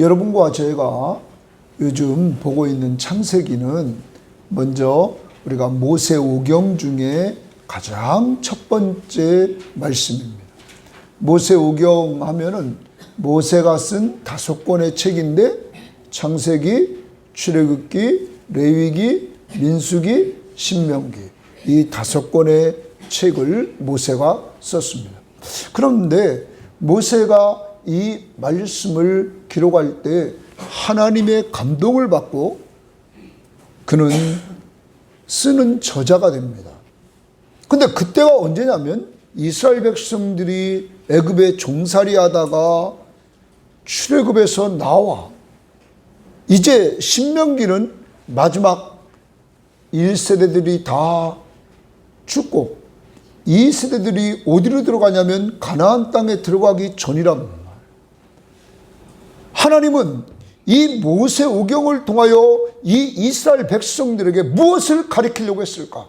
여러분과 제가 요즘 보고 있는 창세기는 먼저 우리가 모세오경 중에 가장 첫 번째 말씀입니다. 모세오경 하면은 모세가 쓴 5권의 책인데 창세기, 출애굽기, 레위기, 민수기, 신명기 이 5권의 책을 모세가 썼습니다. 그런데 모세가 이 말씀을 기록할 때 하나님의 감동을 받고 그는 쓰는 저자가 됩니다. 근데 그때가 언제냐면 이스라엘 백성들이 애굽에 종살이 하다가 출애굽에서 나와 이제 신명기는 마지막 1세대들이 다 죽고 2세대들이 어디로 들어가냐면 가나안 땅에 들어가기 전이랍니다. 하나님은 이 모세오경을 통하여 이 이스라엘 백성들에게 무엇을 가르치려고 했을까?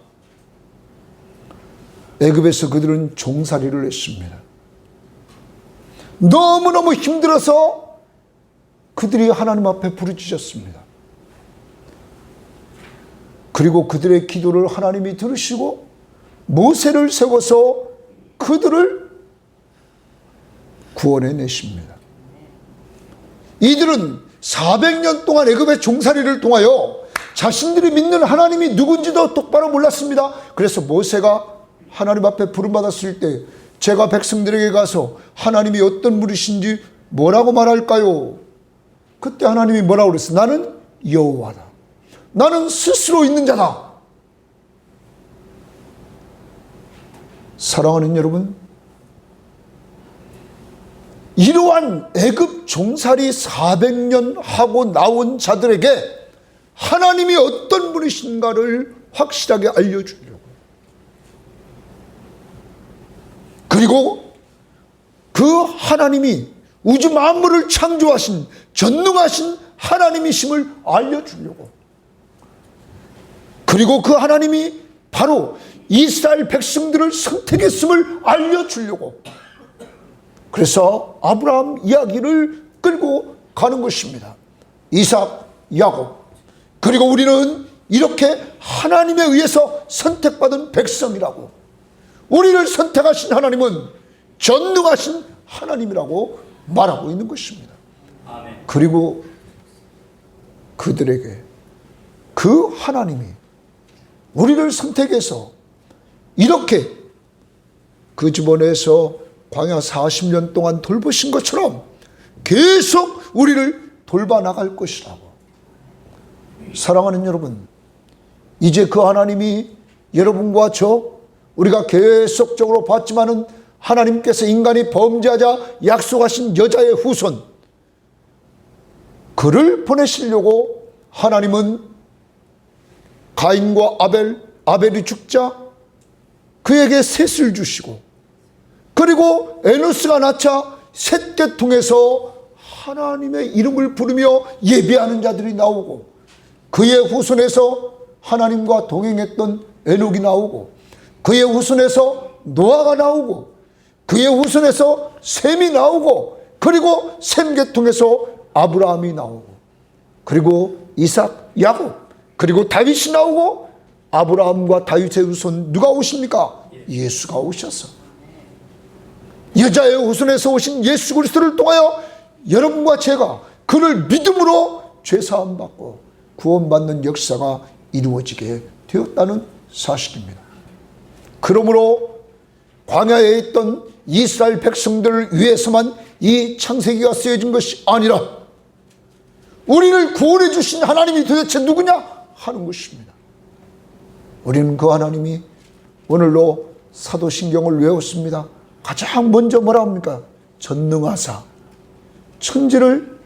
애굽에서 그들은 종살이를 했습니다. 너무너무 힘들어서 그들이 하나님 앞에 부르짖었습니다. 그리고 그들의 기도를 하나님이 들으시고 모세를 세워서 그들을 구원해 내십니다. 이들은 400년 동안 애굽의 종살이를 통하여 자신들이 믿는 하나님이 누군지도 똑바로 몰랐습니다. 그래서 모세가 하나님 앞에 부름받았을 때 제가 백성들에게 가서 하나님이 어떤 분이신지 뭐라고 말할까요? 그때 하나님이 뭐라고 그랬어요? 나는 여호와다. 나는 스스로 있는 자다. 사랑하는 여러분, 이러한 애굽 종살이 400년 하고 나온 자들에게 하나님이 어떤 분이신가를 확실하게 알려주려고, 그리고 그 하나님이 우주 만물을 창조하신 전능하신 하나님이심을 알려주려고, 그리고 그 하나님이 바로 이스라엘 백성들을 선택했음을 알려주려고, 그래서 아브라함 이야기를 끌고 가는 것입니다. 이삭, 야곱. 그리고 우리는 이렇게 하나님에 의해서 선택받은 백성이라고, 우리를 선택하신 하나님은 전능하신 하나님이라고 말하고 있는 것입니다. 아멘. 그리고 그들에게 그 하나님이 우리를 선택해서 이렇게 그 집안에서 광야 40년 동안 돌보신 것처럼 계속 우리를 돌봐 나갈 것이라고. 사랑하는 여러분, 이제 그 하나님이 여러분과 저 우리가 계속적으로 봤지만은 하나님께서 인간이 범죄하자 약속하신 여자의 후손, 그를 보내시려고 하나님은 가인과 아벨이 죽자 그에게 셋을 주시고, 그리고 에노스가 낳자 셋 계통에서 하나님의 이름을 부르며 예배하는 자들이 나오고, 그의 후손에서 하나님과 동행했던 에녹이 나오고, 그의 후손에서 노아가 나오고, 그의 후손에서 셈이 나오고, 그리고 셈 계통에서 아브라함이 나오고, 그리고 이삭, 야곱, 그리고 다윗이 나오고, 아브라함과 다윗의 후손 누가 오십니까? 예수가 오셔서 여자의 후손에서 오신 예수 그리스도를 통하여 여러분과 제가 그를 믿음으로 죄사함 받고 구원받는 역사가 이루어지게 되었다는 사실입니다. 그러므로 광야에 있던 이스라엘 백성들을 위해서만 이 창세기가 쓰여진 것이 아니라 우리를 구원해 주신 하나님이 도대체 누구냐 하는 것입니다. 우리는 그 하나님이 오늘로 사도신경을 외웠습니다. 가장 먼저 뭐라 합니까? 전능하사 천지를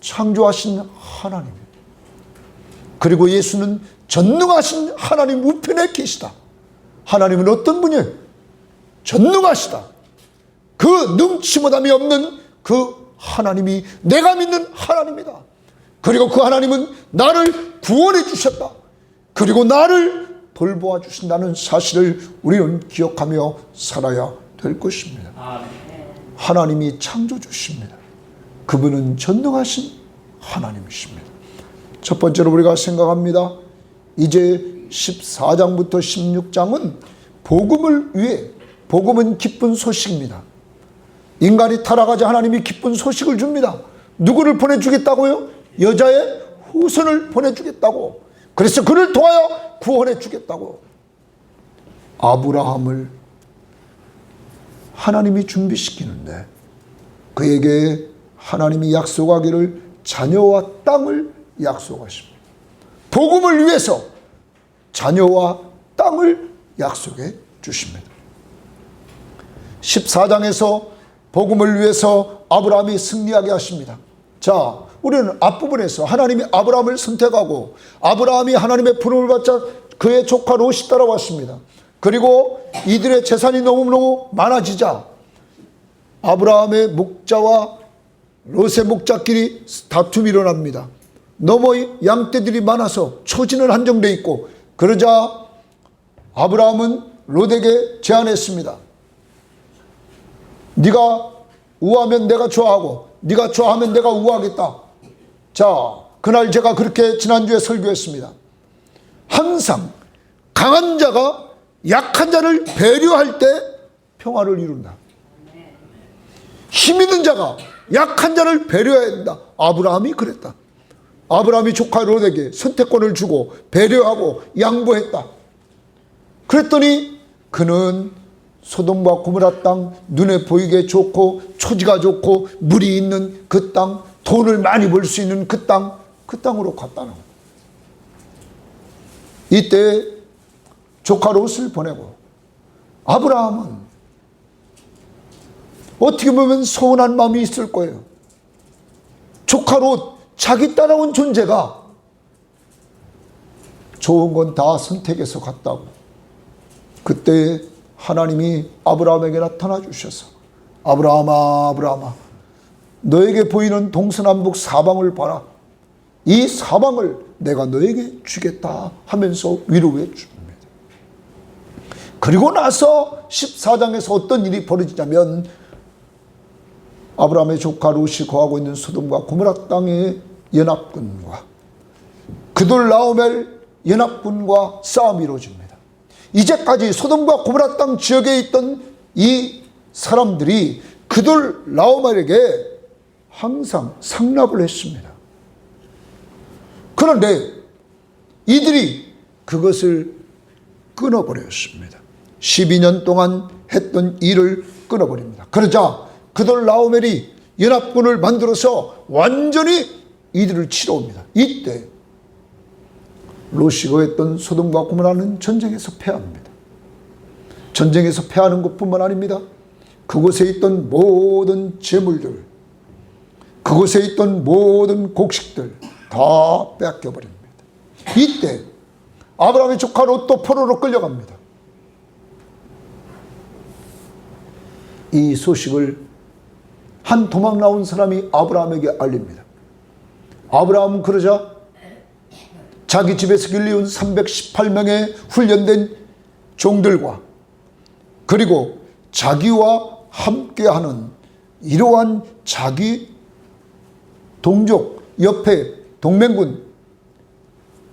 창조하신 하나님, 그리고 예수는 전능하신 하나님 우편에 계시다. 하나님은 어떤 분이에요? 전능하시다. 그 능치 못함이 없는 그 하나님이 내가 믿는 하나님이다. 그리고 그 하나님은 나를 구원해 주셨다. 그리고 나를 돌보아 주신다는 사실을 우리는 기억하며 살아야 될 것입니다. 하나님이 창조주십니다. 그분은 전능하신 하나님이십니다. 첫 번째로 우리가 생각합니다. 이제 14장부터 16장은 복음을 위해, 복음은 기쁜 소식입니다. 인간이 타락하자 하나님이 기쁜 소식을 줍니다. 누구를 보내주겠다고요? 여자의 후손을 보내주겠다고. 그래서 그를 통하여 구원해 주겠다고. 아브라함을 하나님이 준비시키는데 그에게 하나님이 약속하기를 자녀와 땅을 약속하십니다. 복음을 위해서 자녀와 땅을 약속해 주십니다. 14장에서 복음을 위해서 아브라함이 승리하게 하십니다. 자, 우리는 앞부분에서 하나님이 아브라함을 선택하고 아브라함이 하나님의 부름을 받자 그의 조카 롯이 따라왔습니다. 그리고 이들의 재산이 너무너무 많아지자 아브라함의 목자와 롯의 목자끼리 다툼이 일어납니다. 너무 양떼들이 많아서 초지는 한정되어 있고, 그러자 아브라함은 롯에게 제안했습니다. 네가 우하면 내가 좋아하고 네가 좋아하면 내가 우하겠다. 자, 그날 제가 그렇게 지난주에 설교했습니다. 항상 강한 자가 약한 자를 배려할 때 평화를 이룬다. 힘 있는 자가 약한 자를 배려해야 된다. 아브라함이 그랬다. 아브라함이 조카 롯에게 선택권을 주고 배려하고 양보했다. 그랬더니 그는 소돔과 고모라 땅, 눈에 보이게 좋고 초지가 좋고 물이 있는 그 땅, 돈을 많이 벌 수 있는 그 땅으로 갔다는 거예요. 이때 조카 롯을 보내고 아브라함은 어떻게 보면 서운한 마음이 있을 거예요. 조카 롯, 자기 따라온 존재가 좋은 건 다 선택해서 갔다고. 그때 하나님이 아브라함에게 나타나 주셔서 아브라함아, 아브라함아, 너에게 보이는 동서남북 사방을 봐라. 이 사방을 내가 너에게 주겠다 하면서 위로해 줍니다. 그리고 나서 14장에서 어떤 일이 벌어지냐면 아브라함의 조카 롯이 거하고 있는 소돔과 고모라 땅의 연합군과 그돌라오멜 연합군과 싸움이 이루어집니다. 이제까지 소돔과 고모라 땅 지역에 있던 이 사람들이 그돌라오멜에게 항상 상납을 했습니다. 그런데 이들이 그것을 끊어버렸습니다. 12년 동안 했던 일을 끊어버립니다. 그러자 그돌라오멜이 연합군을 만들어서 완전히 이들을 치러 옵니다. 이때 롯이 거했던 소돔과 고모라는 전쟁에서 패합니다. 전쟁에서 패하는 것뿐만 아닙니다. 그곳에 있던 모든 재물들, 그곳에 있던 모든 곡식들 다 뺏겨버립니다. 이때 아브라함의 조카 롯도 포로로 끌려갑니다. 이 소식을 한 도망 나온 사람이 아브라함에게 알립니다. 아브라함은 그러자 자기 집에서 길리운 318명의 훈련된 종들과 그리고 자기와 함께하는 이러한 자기 동족 옆에 동맹군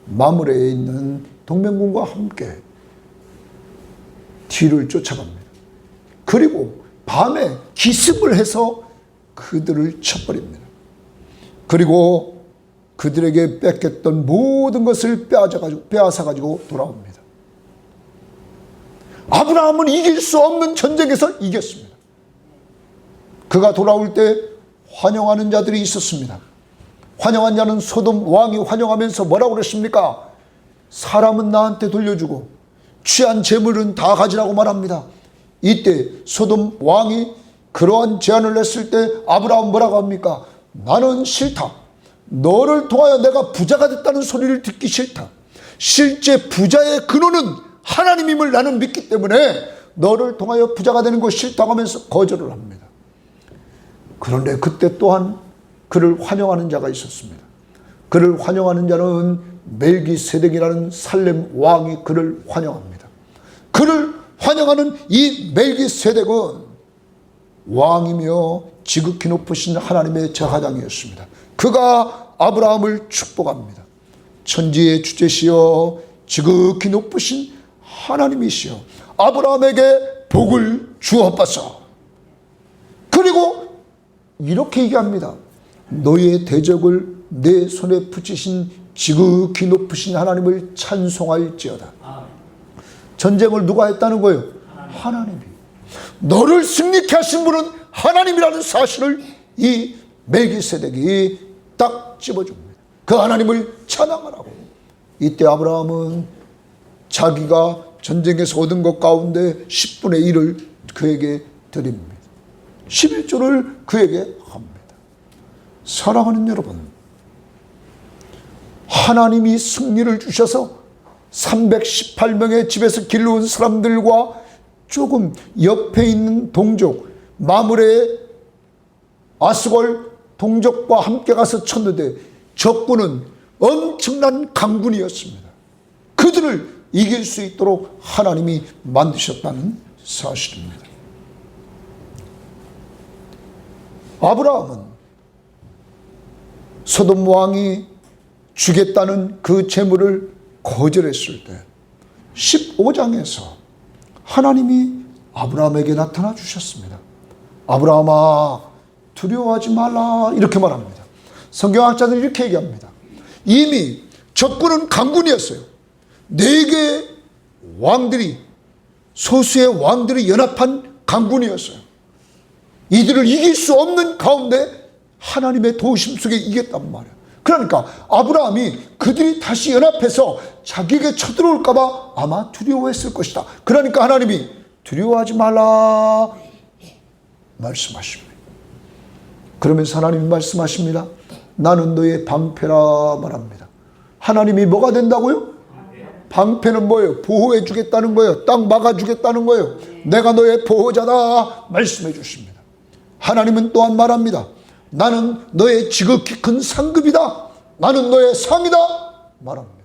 마므레에 있는 동맹군과 함께 뒤를 쫓아갑니다. 그리고 밤에 기습을 해서 그들을 쳐버립니다. 그리고 그들에게 뺏겼던 모든 것을 빼앗아가지고 돌아옵니다. 아브라함은 이길 수 없는 전쟁에서 이겼습니다. 그가 돌아올 때 환영하는 자들이 있었습니다. 환영한 자는 소돔 왕이 환영하면서 뭐라고 그랬습니까? 사람은 나한테 돌려주고 취한 재물은 다 가지라고 말합니다. 이때 소돔 왕이 그러한 제안을 했을 때 아브라함 뭐라고 합니까? 나는 싫다. 너를 통하여 내가 부자가 됐다는 소리를 듣기 싫다. 실제 부자의 근원은 하나님임을 나는 믿기 때문에 너를 통하여 부자가 되는 거 싫다고 하면서 거절을 합니다. 그런데 그때 또한 그를 환영하는 자가 있었습니다. 그를 환영하는 자는 멜기세덱이라는 살렘 왕이 그를 환영합니다. 그를 환영하는 이 멜기세덱은 왕이며 지극히 높으신 하나님의 제사장이었습니다. 그가 아브라함을 축복합니다. 천지의 주제시여 지극히 높으신 하나님이시여 아브라함에게 복을 주옵소서. 그리고 이렇게 얘기합니다. 너의 대적을 내 손에 붙이신 지극히 높으신 하나님을 찬송할지어다. 전쟁을 누가 했다는 거예요? 하나님이. 너를 승리케 하신 분은 하나님이라는 사실을 이 멜기세덱이 딱 집어줍니다. 그 하나님을 찬양하라고. 이때 아브라함은 자기가 전쟁에서 얻은 것 가운데 10분의 1을 그에게 드립니다. 11조를 그에게 합니다. 사랑하는 여러분, 하나님이 승리를 주셔서 318명의 집에서 길러온 사람들과 조금 옆에 있는 동족 마므레 아스골 동족과 함께 가서 쳤는데 적군은 엄청난 강군이었습니다. 그들을 이길 수 있도록 하나님이 만드셨다는 사실입니다. 아브라함은 소돔 왕이 주겠다는 그 재물을 거절했을 때 15장에서 하나님이 아브라함에게 나타나 주셨습니다. 아브라함아 두려워하지 말라 이렇게 말합니다. 성경학자들은 이렇게 얘기합니다. 이미 적군은 강군이었어요. 4개의 왕들이 소수의 왕들이 연합한 강군이었어요. 이들을 이길 수 없는 가운데 하나님의 도우심 속에 이겼단 말이에요. 그러니까 아브라함이 그들이 다시 연합해서 자기에게 쳐들어올까 봐 아마 두려워했을 것이다. 그러니까 하나님이 두려워하지 말라 말씀하십니다. 그러면서 하나님이 말씀하십니다. 나는 너의 방패라 말합니다. 하나님이 뭐가 된다고요? 방패는 뭐예요? 보호해 주겠다는 거예요. 땅 막아 주겠다는 거예요. 내가 너의 보호자다 말씀해 주십니다. 하나님은 또한 말합니다. 나는 너의 지극히 큰 상급이다. 나는 너의 상이다 말합니다.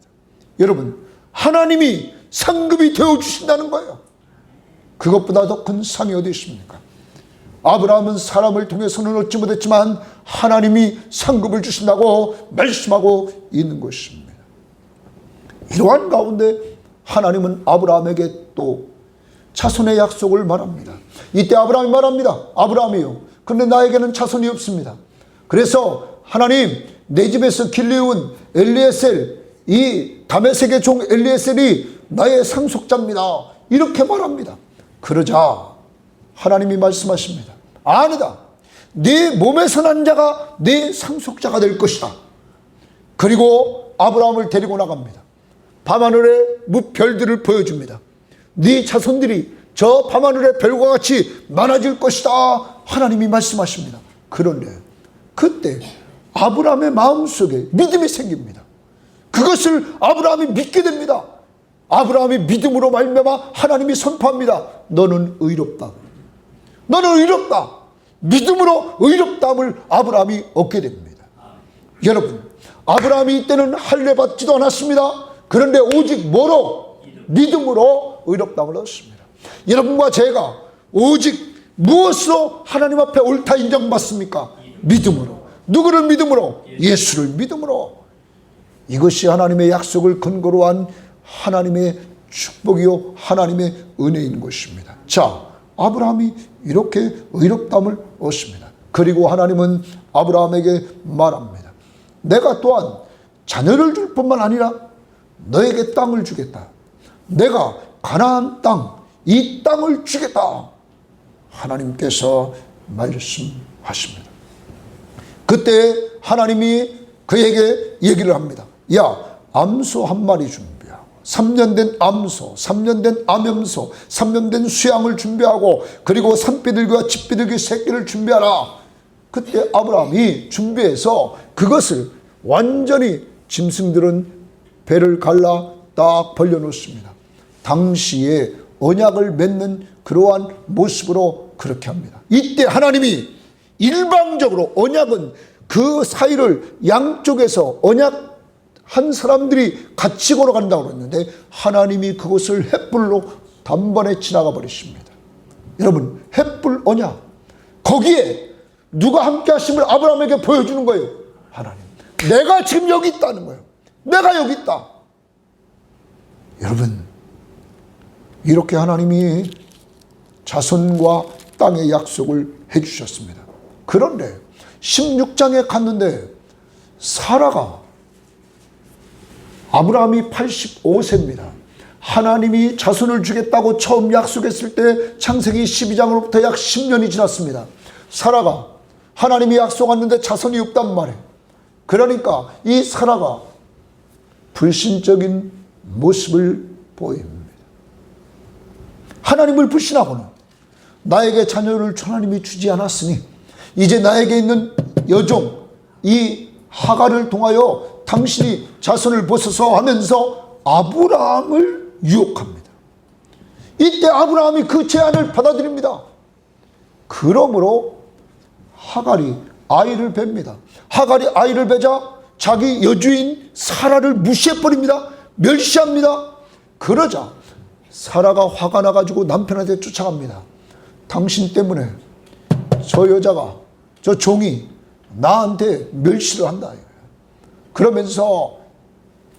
여러분, 하나님이 상급이 되어주신다는 거예요. 그것보다 더 큰 상이 어디 있습니까? 아브라함은 사람을 통해서는 얻지 못했지만 하나님이 상급을 주신다고 말씀하고 있는 것입니다. 이러한 가운데 하나님은 아브라함에게 또 자손의 약속을 말합니다. 이때 아브라함이 말합니다. 아브라함이요, 그런데 나에게는 자손이 없습니다. 그래서 하나님, 내 집에서 길러온 엘리에셀, 이 다메섹의 종 엘리에셀이 나의 상속자입니다. 이렇게 말합니다. 그러자 하나님이 말씀하십니다. 아니다. 네 몸에서 난 자가 네 상속자가 될 것이다. 그리고 아브라함을 데리고 나갑니다. 밤하늘의 무별들을 보여줍니다. 네 자손들이 저 밤하늘의 별과 같이 많아질 것이다. 하나님이 말씀하십니다. 그런데 그때 아브라함의 마음속에 믿음이 생깁니다. 그것을 아브라함이 믿게 됩니다. 아브라함이 믿음으로 말미암아 하나님이 선포합니다. 너는 의롭다. 너는 의롭다. 믿음으로 의롭다함을 아브라함이 얻게 됩니다. 여러분, 아브라함이 이때는 할례 받지도 않았습니다. 그런데 오직 뭐로? 믿음으로 의롭다함을 얻습니다. 여러분과 제가 오직 무엇으로 하나님 앞에 옳다 인정받습니까? 믿음으로. 누구를 믿음으로? 예수를 믿음으로. 이것이 하나님의 약속을 근거로 한 하나님의 축복이요 하나님의 은혜인 것입니다. 자, 아브라함이 이렇게 의롭다함을 얻습니다. 그리고 하나님은 아브라함에게 말합니다. 내가 또한 자녀를 줄 뿐만 아니라 너에게 땅을 주겠다. 내가 가나안 땅, 이 땅을 주겠다. 하나님께서 말씀하십니다. 그때 하나님이 그에게 얘기를 합니다. 야, 암소 한 마리 준비하고 3년 된 암소, 3년 된 암염소, 3년 된 수양을 준비하고 그리고 산비둘기와 집비둘기 새끼를 준비하라. 그때 아브라함이 준비해서 그것을 완전히 짐승들은 배를 갈라 딱 벌려놓습니다. 당시에 언약을 맺는 그러한 모습으로 그렇게 합니다. 이때 하나님이 일방적으로 언약은 그 사이를 양쪽에서 언약 한 사람들이 같이 걸어간다고 그랬는데 하나님이 그것을 횃불로 단번에 지나가 버리십니다. 여러분, 횃불 언약, 거기에 누가 함께 하심을 아브라함에게 보여주는 거예요? 하나님. 내가 지금 여기 있다는 거예요. 내가 여기 있다. 여러분, 이렇게 하나님이 자손과 땅의 약속을 해주셨습니다. 그런데 16장에 갔는데 사라가, 아브라함이 85세입니다. 하나님이 자손을 주겠다고 처음 약속했을 때 창세기 12장으로부터 약 10년이 지났습니다. 사라가 하나님이 약속했는데 자손이 없단 말이에요. 그러니까 이 사라가 불신적인 모습을 보입니다. 하나님을 불신하고는 나에게 자녀를 하나님이 주지 않았으니 이제 나에게 있는 여종 이 하갈을 통하여 당신이 자손을 보소서 하면서 아브라함을 유혹합니다. 이때 아브라함이 그 제안을 받아들입니다. 그러므로 하갈이 아이를 뵙니다. 하갈이 아이를 뵈자 자기 여주인 사라를 무시해버립니다. 멸시합니다. 그러자 사라가 화가 나가지고 남편한테 쫓아갑니다. 당신 때문에 저 여자가, 저 종이 나한테 멸시를 한다. 그러면서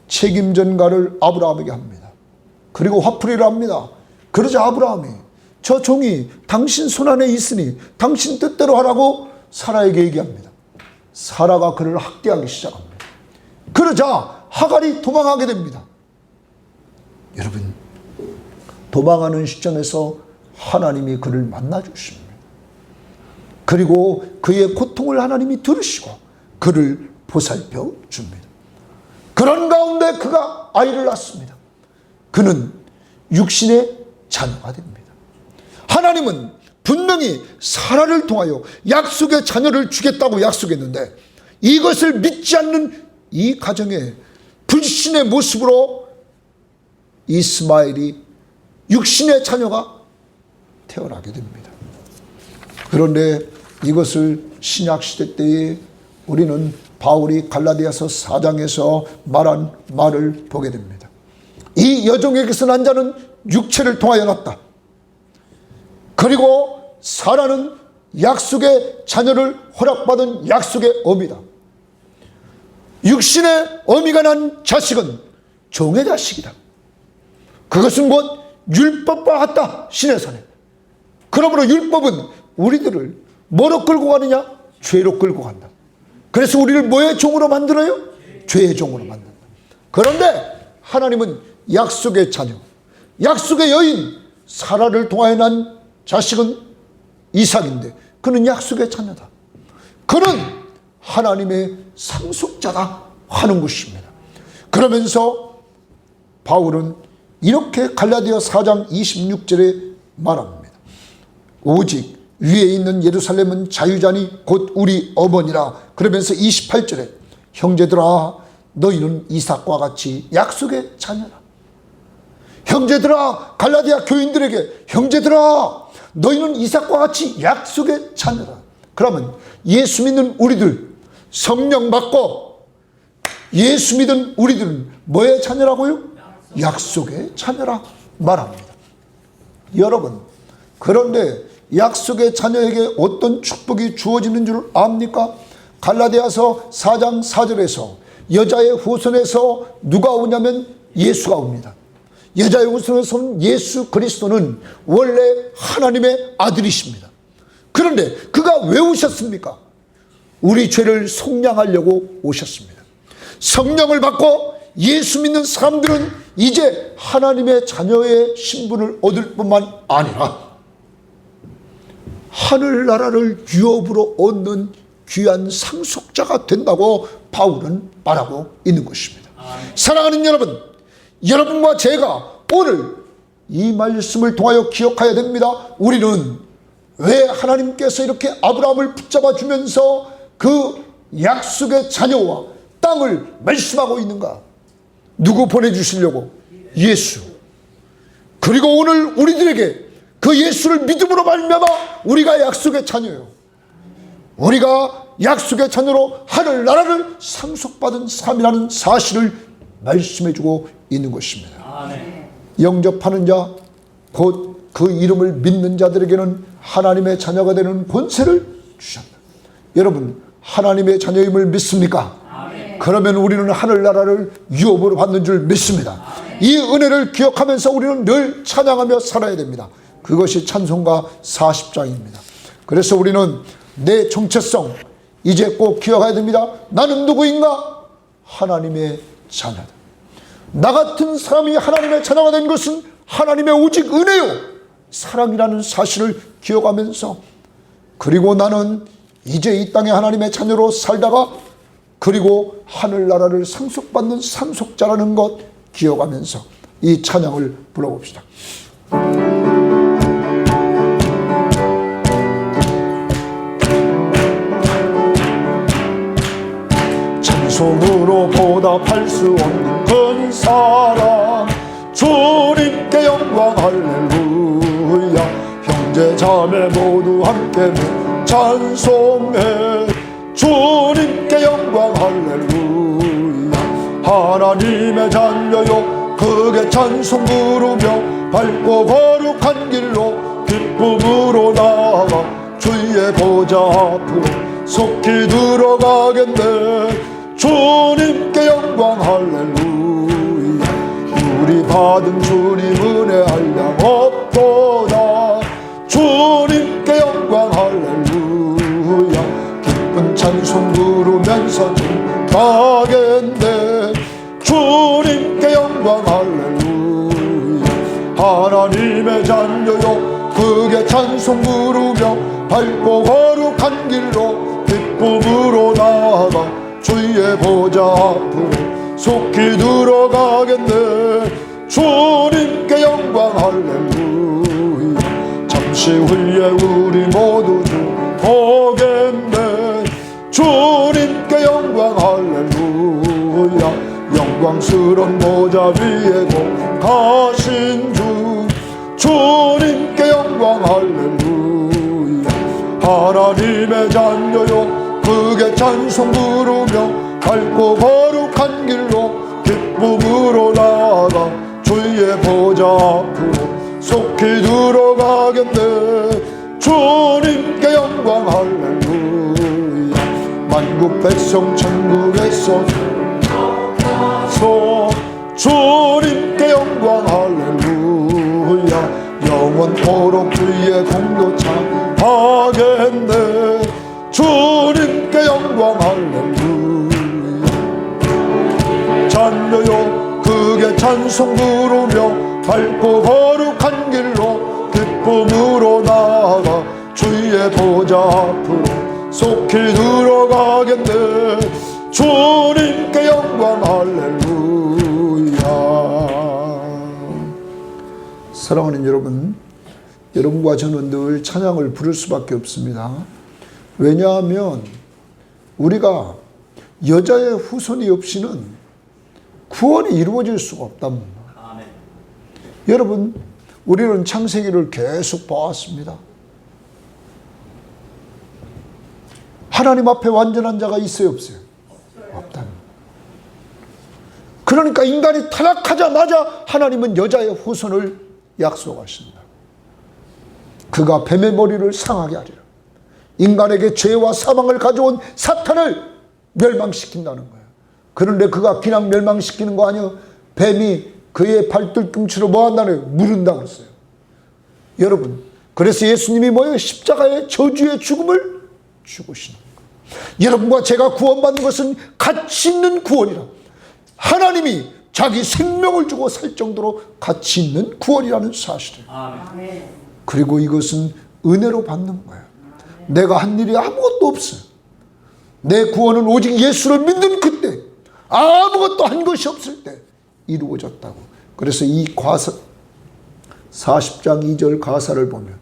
책임 전가를 아브라함에게 합니다. 그리고 화풀이를 합니다. 그러자 아브라함이 저 종이 당신 손안에 있으니 당신 뜻대로 하라고 사라에게 얘기합니다. 사라가 그를 학대하기 시작합니다. 그러자 하갈이 도망하게 됩니다. 여러분, 도망하는 시점에서 하나님이 그를 만나주십니다. 그리고 그의 고통을 하나님이 들으시고 그를 보살펴 줍니다. 그런 가운데 그가 아이를 낳습니다. 그는 육신의 자녀가 됩니다. 하나님은 분명히 사라를 통하여 약속의 자녀를 주겠다고 약속했는데 이것을 믿지 않는 이 가정에 불신의 모습으로 이스마엘이 육신의 자녀가 태어나게 됩니다. 그런데 이것을 신약시대 때에 우리는 바울이 갈라디아서 4장에서 말한 말을 보게 됩니다. 이 여종에게서 난 자는 육체를 통하여 났다. 그리고 사라는 약속의 자녀를 허락받은 약속의 어미다. 육신의 어미가 난 자식은 종의 자식이다. 그것은 곧 율법과 같다. 신의 산에. 그러므로 율법은 우리들을 뭐로 끌고 가느냐? 죄로 끌고 간다. 그래서 우리를 뭐의 종으로 만들어요? 죄의 종으로 만든다. 그런데 하나님은 약속의 자녀, 약속의 여인 사라를 통하여 난 자식은 이삭인데 그는 약속의 자녀다. 그는 하나님의 상속자다 하는 것입니다. 그러면서 바울은 이렇게 갈라디아 4장 26절에 말합니다. 오직 위에 있는 예루살렘은 자유자니 곧 우리 어머니라. 그러면서 28절에 형제들아 너희는 이삭과 같이 약속의 자녀라. 형제들아, 갈라디아 교인들에게 형제들아 너희는 이삭과 같이 약속의 자녀라. 그러면 예수 믿는 우리들, 성령 받고 예수 믿는 우리들은 뭐의 자녀라고요? 약속의 자녀라 말합니다. 여러분, 그런데 약속의 자녀에게 어떤 축복이 주어지는 줄 압니까? 갈라디아서 4장 4절에서 여자의 후손에서 누가 오냐면 예수가 옵니다. 여자의 후손에서는 예수 그리스도는 원래 하나님의 아들이십니다. 그런데 그가 왜 오셨습니까? 우리 죄를 속량하려고 오셨습니다. 성령을 받고 예수 믿는 사람들은 이제 하나님의 자녀의 신분을 얻을 뿐만 아니라 하늘나라를 유업으로 얻는 귀한 상속자가 된다고 바울은 말하고 있는 것입니다. 사랑하는 여러분, 여러분과 제가 오늘 이 말씀을 통하여 기억해야 됩니다. 우리는 왜 하나님께서 이렇게 아브라함을 붙잡아 주면서 그 약속의 자녀와 땅을 말씀하고 있는가? 누구 보내주시려고? 예수. 그리고 오늘 우리들에게 그 예수를 믿음으로 말미암아 우리가 약속의 자녀예요. 우리가 약속의 자녀로 하늘나라를 상속받은 삶이라는 사실을 말씀해주고 있는 것입니다. 아멘. 영접하는 자, 곧 그 이름을 믿는 자들에게는 하나님의 자녀가 되는 권세를 주셨다. 여러분, 하나님의 자녀임을 믿습니까? 그러면 우리는 하늘나라를 유업으로 받는 줄 믿습니다. 이 은혜를 기억하면서 우리는 늘 찬양하며 살아야 됩니다. 그것이 찬송가 40장입니다. 그래서 우리는 내 정체성 이제 꼭 기억해야 됩니다. 나는 누구인가? 하나님의 자녀다. 나 같은 사람이 하나님의 자녀가 된 것은 하나님의 오직 은혜요 사랑이라는 사실을 기억하면서, 그리고 나는 이제 이 땅에 하나님의 자녀로 살다가 그리고 하늘나라를 상속받는 상속자라는 것 기억하면서 이 찬양을 불러봅시다. 찬송으로 보답할 수 없는 큰 사랑, 주님께 영광 할렐루야. 형제 자매 모두 함께 찬송해. 주님께 영광 할렐루야. 하나님의 자녀요 크게 찬송 부르며 밝고 거룩한 길로 기쁨으로 나아가 주의 보좌 앞으로 속히 들어가겠네. 주님께 영광 할렐루야. 우리 받은 주님 은혜 한량 없도다. 주님께 영광 할렐루야. 기쁜 찬송 부르면서 가겠네. 주님께 영광 할렐루야. 하나님의 자녀요 크게 찬송 부르며 밝고 거룩한 길로 기쁨으로 나아가 주의 보좌 앞으로 속히 들어가겠네. 주님께 영광 할렐루야. 잠시 후에 우리 모두 보겠네. 주님께 영광 할렐루야. 영광스러운 보좌 위에 가신 주 주님께 영광 할렐루야. 하나님의 자녀요 크게 찬송 부르며 밝고 거룩한 길로 기쁨으로 나아가 주의 보좌 앞으로 속히 들어가겠네. 주님께 영광 할렐루야. 만국 백성 천국에서 주님께 영광 할렐루야. 영원토록 주의 공도 참하겠네. 주님께 영광 할렐루야. 자녀요 크게 찬송 부르며 밝고 거룩한 길로 기쁨으로 나아가 주의 보좌 앞으로 속히 들어가겠네. 주님께 영광 할렐루야. 사랑하는 여러분, 여러분과 저는 늘 찬양을 부를 수밖에 없습니다. 왜냐하면 우리가 여자의 후손이 없이는 구원이 이루어질 수가 없답니다. 아멘. 여러분, 우리는 창세기를 계속 봐왔습니다. 하나님 앞에 완전한 자가 있어요, 없어요? 없답니다. 그러니까 인간이 타락하자마자 하나님은 여자의 후손을 약속하신다. 그가 뱀의 머리를 상하게 하리라. 인간에게 죄와 사망을 가져온 사탄을 멸망시킨다는 거예요. 그런데 그가 그냥 멸망시키는 거 아니에요. 뱀이 그의 발뒤꿈치로 뭐 한다는 거예요? 물은다고 그랬어요. 여러분, 그래서 예수님이 뭐예요? 십자가의 저주의 죽음을 죽으시는 거예요. 여러분과 제가 구원받는 것은 가치 있는 구원이라. 하나님이 자기 생명을 주고 살 정도로 가치 있는 구원이라는 사실이에요. 아멘. 그리고 이것은 은혜로 받는 거예요. 내가 한 일이 아무것도 없어요. 내 구원은 오직 예수를 믿는 그때, 아무것도 한 것이 없을 때 이루어졌다고. 그래서 이 40장 2절 가사를 보면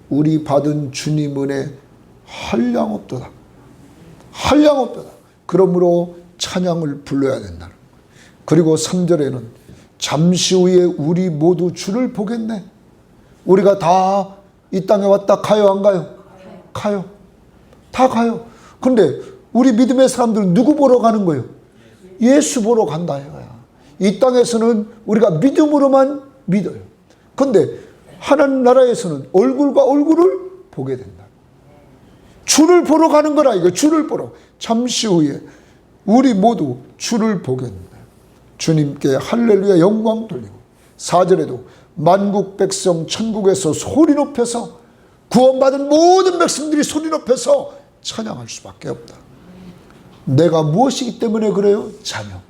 우리 받은 주님 은혜 한량없도다. 한량없도다. 그러므로 찬양을 불러야 된다는 거예요. 그리고 3절에는 잠시 후에 우리 모두 주를 보겠네. 우리가 다 이 땅에 왔다 가요, 안 가요? 가요. 다 가요. 근데 우리 믿음의 사람들은 누구 보러 가는 거예요? 예수 보러 간다 이거야. 이 땅에서는 우리가 믿음으로만 믿어요. 근데 하나님 나라에서는 얼굴과 얼굴을 보게 된다. 주를 보러 가는 거라 이거. 주를 보러. 잠시 후에 우리 모두 주를 보겠네. 주님께 할렐루야 영광 돌리고 4절에도 만국 백성 천국에서 소리 높여서 구원받은 모든 백성들이 소리 높여서 찬양할 수밖에 없다. 내가 무엇이기 때문에 그래요? 자녀.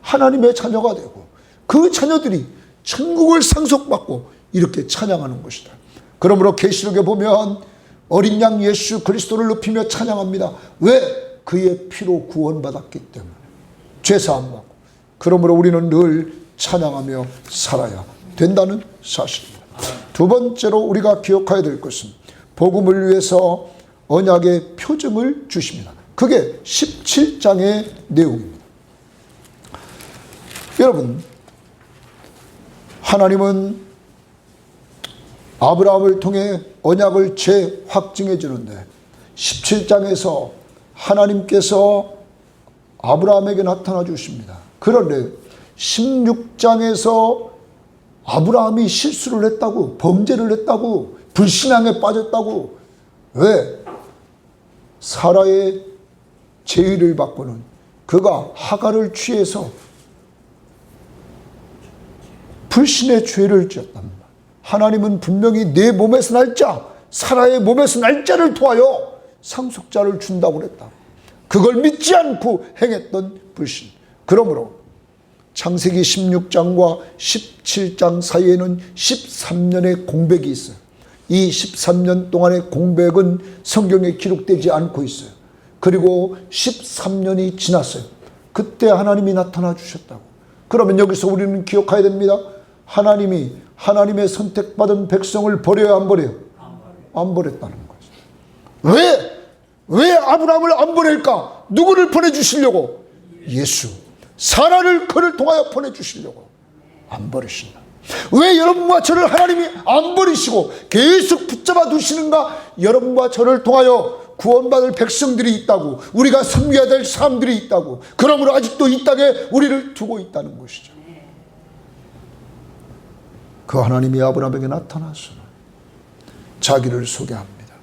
하나님의 자녀가 되고 그 자녀들이 천국을 상속받고 이렇게 찬양하는 것이다. 그러므로 계시록에 보면 어린 양 예수 그리스도를 높이며 찬양합니다. 왜? 그의 피로 구원받았기 때문에. 죄사함 받고. 그러므로 우리는 늘 찬양하며 살아야 된다는 사실입니다. 두 번째로 우리가 기억해야 될 것은 복음을 위해서 언약의 표징을 주십니다. 그게 17장의 내용입니다. 여러분, 하나님은 아브라함을 통해 언약을 재확증해 주는데 17장에서 하나님께서 아브라함에게 나타나 주십니다. 그런데 16장에서 아브라함이 실수를 했다고, 범죄를 했다고, 불신앙에 빠졌다고. 왜? 사라의 제의를 받고는 그가 하갈을 취해서 불신의 죄를 지었답니다. 하나님은 분명히 내 몸에서 날 자, 사라의 몸에서 날 자를 통하여 상속자를 준다고 그랬다. 그걸 믿지 않고 행했던 불신. 그러므로 창세기 16장과 17장 사이에는 13년의 공백이 있어요. 이 13년 동안의 공백은 성경에 기록되지 않고 있어요. 그리고 13년이 지났어요. 그때 하나님이 나타나 주셨다고. 그러면 여기서 우리는 기억해야 됩니다. 하나님이 하나님의 선택받은 백성을 버려야 안 버려요? 안 버렸다는 거죠. 왜 아브라함을 안 보낼까? 누구를 보내주시려고? 예수. 사라를 그를 통하여 보내주시려고. 안 버리신다. 왜 여러분과 저를 하나님이 안 버리시고 계속 붙잡아 두시는가? 여러분과 저를 통하여 구원받을 백성들이 있다고, 우리가 섬겨야 될 사람들이 있다고. 그러므로 아직도 이 땅에 우리를 두고 있다는 것이죠. 그 하나님이 아브라함에게 나타나서 자기를 소개합니다.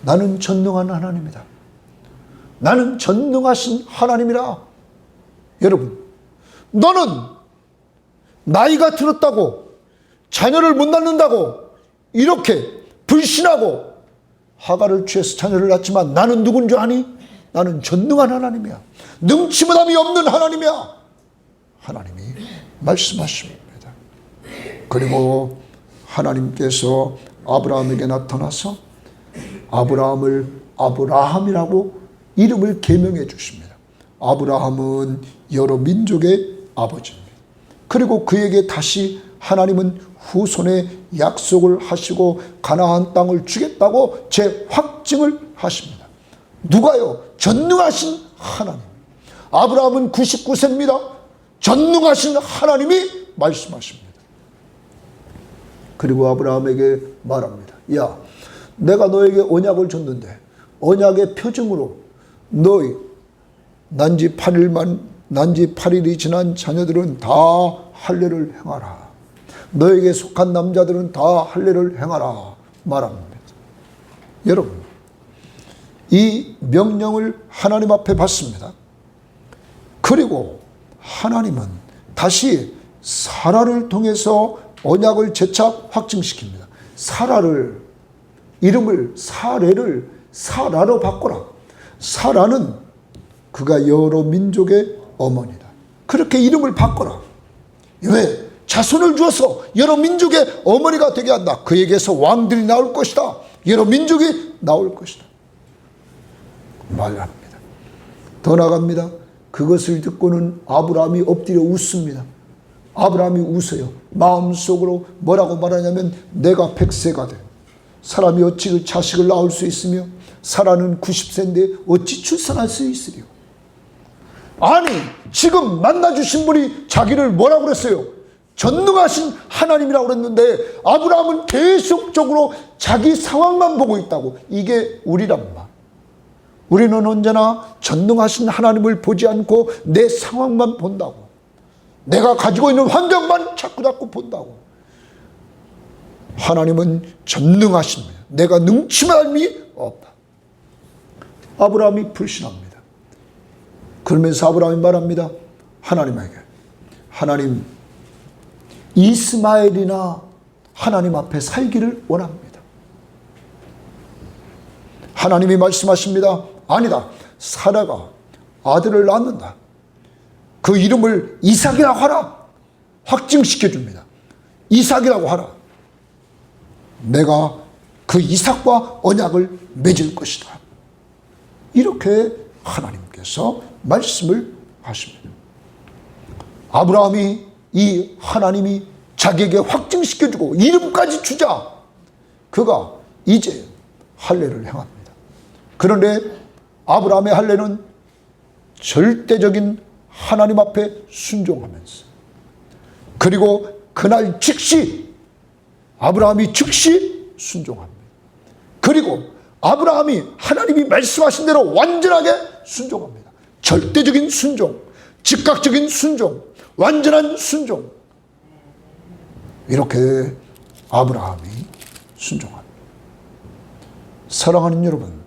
나는 전능한 하나님이다. 나는 전능하신 하나님이라. 여러분, 너는 나이가 들었다고, 자녀를 못 낳는다고 이렇게 불신하고 하갈을 취해서 자녀를 낳지만 나는 누군 줄 아니? 나는 전능한 하나님이야. 능치무담이 없는 하나님이야. 하나님이 말씀하십니다. 그리고 하나님께서 아브라함에게 나타나서 아브라함을 아브라함이라고 이름을 계명해 주십니다. 아브라함은 여러 민족의 아버지입니다. 그리고 그에게 다시 하나님은 후손의 약속을 하시고 가나안 땅을 주겠다고 재확증을 하십니다. 누가요? 전능하신 하나님. 아브라함은 99세입니다. 전능하신 하나님이 말씀하십니다. 그리고 아브라함에게 말합니다. 야, 내가 너에게 언약을 줬는데 언약의 표징으로 너희 난지 8일이 지난 자녀들은 다 할례를 행하라. 너에게 속한 남자들은 다 할례를 행하라 말합니다. 여러분, 이 명령을 하나님 앞에 받습니다. 그리고 하나님은 다시 사라를 통해서 언약을 재차 확증시킵니다. 사라를, 이름을 사레를 사라로 바꿔라. 사라는 그가 여러 민족의 어머니다. 그렇게 이름을 바꿔라. 왜? 자손을 주어서 여러 민족의 어머니가 되게 한다. 그에게서 왕들이 나올 것이다. 여러 민족이 나올 것이다. 말합니다. 더 나갑니다. 그것을 듣고는 아브라함이 엎드려 웃습니다. 아브라함이 웃어요. 마음속으로 뭐라고 말하냐면 내가 100세가 돼. 사람이 어찌 그 자식을 낳을 수 있으며 사라는 90세인데 어찌 출산할 수 있으리요. 아니, 지금 만나주신 분이 자기를 뭐라고 그랬어요? 전능하신 하나님이라고 그랬는데 아브라함은 계속적으로 자기 상황만 보고 있다고. 이게 우리란 말. 우리는 언제나 전능하신 하나님을 보지 않고 내 상황만 본다고. 내가 가지고 있는 환경만 자꾸 본다고. 하나님은 전능하십니다. 내가 능치함이 없다. 아브라함이 불신합니다. 그러면서 아브라함이 말합니다. 하나님에게, 하나님, 이스마엘이나 하나님 앞에 살기를 원합니다. 하나님이 말씀하십니다. 아니다. 사라가 아들을 낳는다. 그 이름을 이삭이라고 하라. 확증시켜 줍니다. 이삭이라고 하라. 내가 그 이삭과 언약을 맺을 것이다. 이렇게 하나님께서 말씀을 하십니다. 아브라함이 이 하나님이 자기에게 확증시켜주고 이름까지 주자 그가 이제 할례를 행합니다. 그런데 아브라함의 할례는 절대적인 하나님 앞에 순종하면서, 그리고 그날 즉시 아브라함이 즉시 순종합니다. 그리고 아브라함이 하나님이 말씀하신 대로 완전하게 순종합니다. 절대적인 순종, 즉각적인 순종, 완전한 순종. 이렇게 아브라함이 순종합니다. 사랑하는 여러분,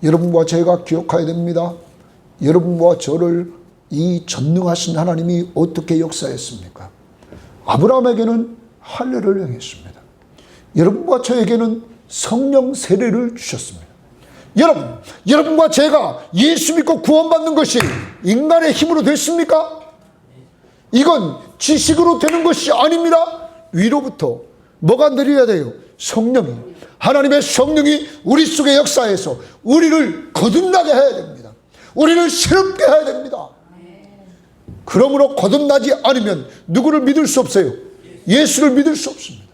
여러분과 제가 기억해야 됩니다. 여러분과 저를 이 전능하신 하나님이 어떻게 역사했습니까? 아브라함에게는 할례를 행했습니다. 여러분과 저에게는 성령 세례를 주셨습니다. 여러분과 제가 예수 믿고 구원받는 것이 인간의 힘으로 됐습니까? 이건 지식으로 되는 것이 아닙니다. 위로부터 뭐가 내려야 돼요? 성령이, 하나님의 성령이 우리 속에 역사해서 우리를 거듭나게 해야 됩니다. 우리를 새롭게 해야 됩니다. 그러므로 거듭나지 않으면 누구를 믿을 수 없어요? 예수를 믿을 수 없습니다.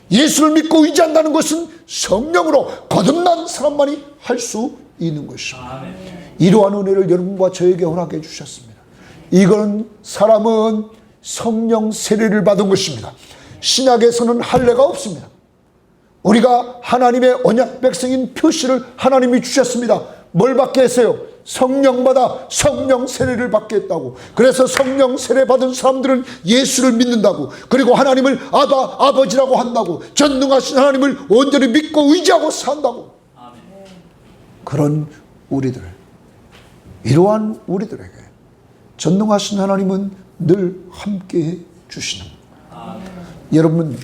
예수를 믿고 의지한다는 것은 성령으로 거듭난 사람만이 할 수 있는 것입니다. 이러한 은혜를 여러분과 저에게 허락해 주셨습니다. 이건 사람은 성령 세례를 받은 것입니다. 신약에서는 할례가 없습니다. 우리가 하나님의 언약 백성인 표시를 하나님이 주셨습니다. 뭘 받게 했어요? 성령 받아 성령 세례를 받게 했다고. 그래서 성령 세례 받은 사람들은 예수를 믿는다고, 그리고 하나님을 아버지라고 한다고, 전능하신 하나님을 온전히 믿고 의지하고 산다고. 그런 우리들, 이러한 우리들에게 전능하신 하나님은 늘 함께해 주시는 거예요. 여러분,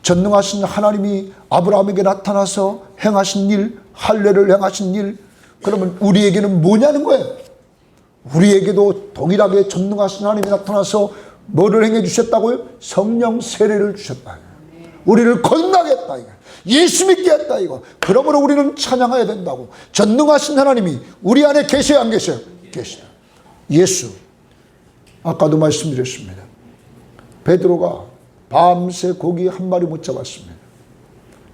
전능하신 하나님이 아브라함에게 나타나서 행하신 일, 할례를 행하신 일, 그러면 우리에게는 뭐냐는 거예요. 우리에게도 동일하게 전능하신 하나님이 나타나서 뭐를 행해 주셨다고요? 성령 세례를 주셨다. 우리를 거듭나게 했다. 예수 믿게 했다. 이거. 그러므로 우리는 찬양해야 된다고. 전능하신 하나님이 우리 안에 계셔야 안 계셔요? 계시다. 예수, 아까도 말씀드렸습니다. 베드로가 밤새 고기 한 마리 못 잡았습니다.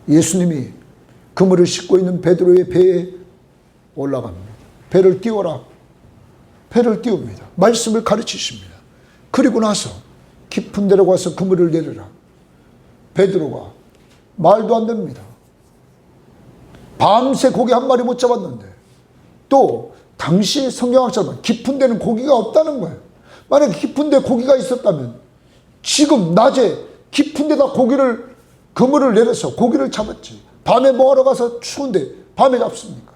예수님이 그물을 싣고 있는 베드로의 배에 올라갑니다. 배를 띄워라. 배를 띄웁니다. 말씀을 가르치십니다. 그리고 나서 깊은 데로 가서 그물을 내려라. 베드로가 말도 안 됩니다. 밤새 고기 한 마리 못 잡았는데, 또 당시 성경학자는 깊은 데는 고기가 없다는 거예요. 만약에 깊은 데 고기가 있었다면 지금 낮에 깊은 데다 그물을 내려서 고기를 잡았지. 밤에 뭐하러 가서 추운데 밤에 잡습니까?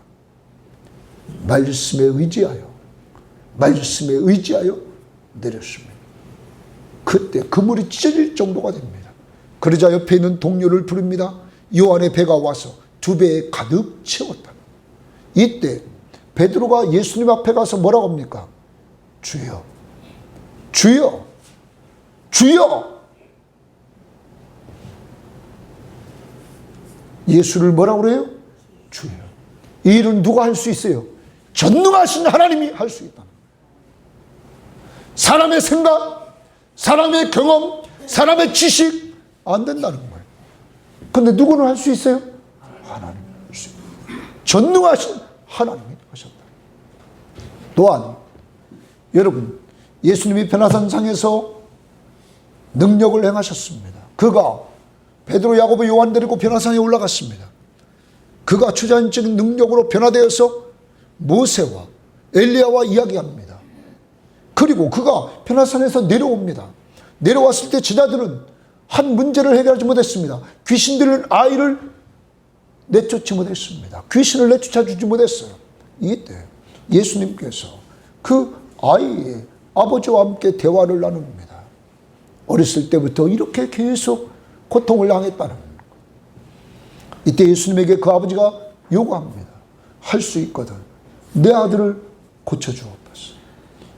말씀에 의지하여 내렸습니다. 그때 그물이 찢어질 정도가 됩니다. 그러자 옆에 있는 동료를 부릅니다. 요한의 배가 와서 2배에 가득 채웠다. 이때 베드로가 예수님 앞에 가서 뭐라고 합니까? 주여, 주여, 주여. 예수를 뭐라고 그래요? 주여. 이 일은 누가 할 수 있어요? 전능하신 하나님이 할 수 있다. 사람의 생각, 사람의 경험, 사람의 지식 안 된다는 거예요. 근데 누구는 할 수 있어요? 하나님이 할 수 있어요. 전능하신 하나님이 하셨다. 또한 여러분, 예수님이 변화산상에서 능력을 행하셨습니다. 그가 베드로, 야고보, 요한 데리고 변화산에 올라갔습니다. 그가 초자연적인 능력으로 변화되어서 모세와 엘리야와 이야기합니다. 그리고 그가 변화산에서 내려옵니다. 내려왔을 때 제자들은 한 문제를 해결하지 못했습니다. 귀신 들린 아이를 내쫓지 못했습니다. 귀신을 내쫓아 주지 못했어요. 이때 예수님께서 그 아이의 아버지와 함께 대화를 나눕니다. 어렸을 때부터 이렇게 계속 고통을 당했다는 것. 이때 예수님에게 그 아버지가 요구합니다. 할 수 있거든 내 아들을 고쳐주옵소서.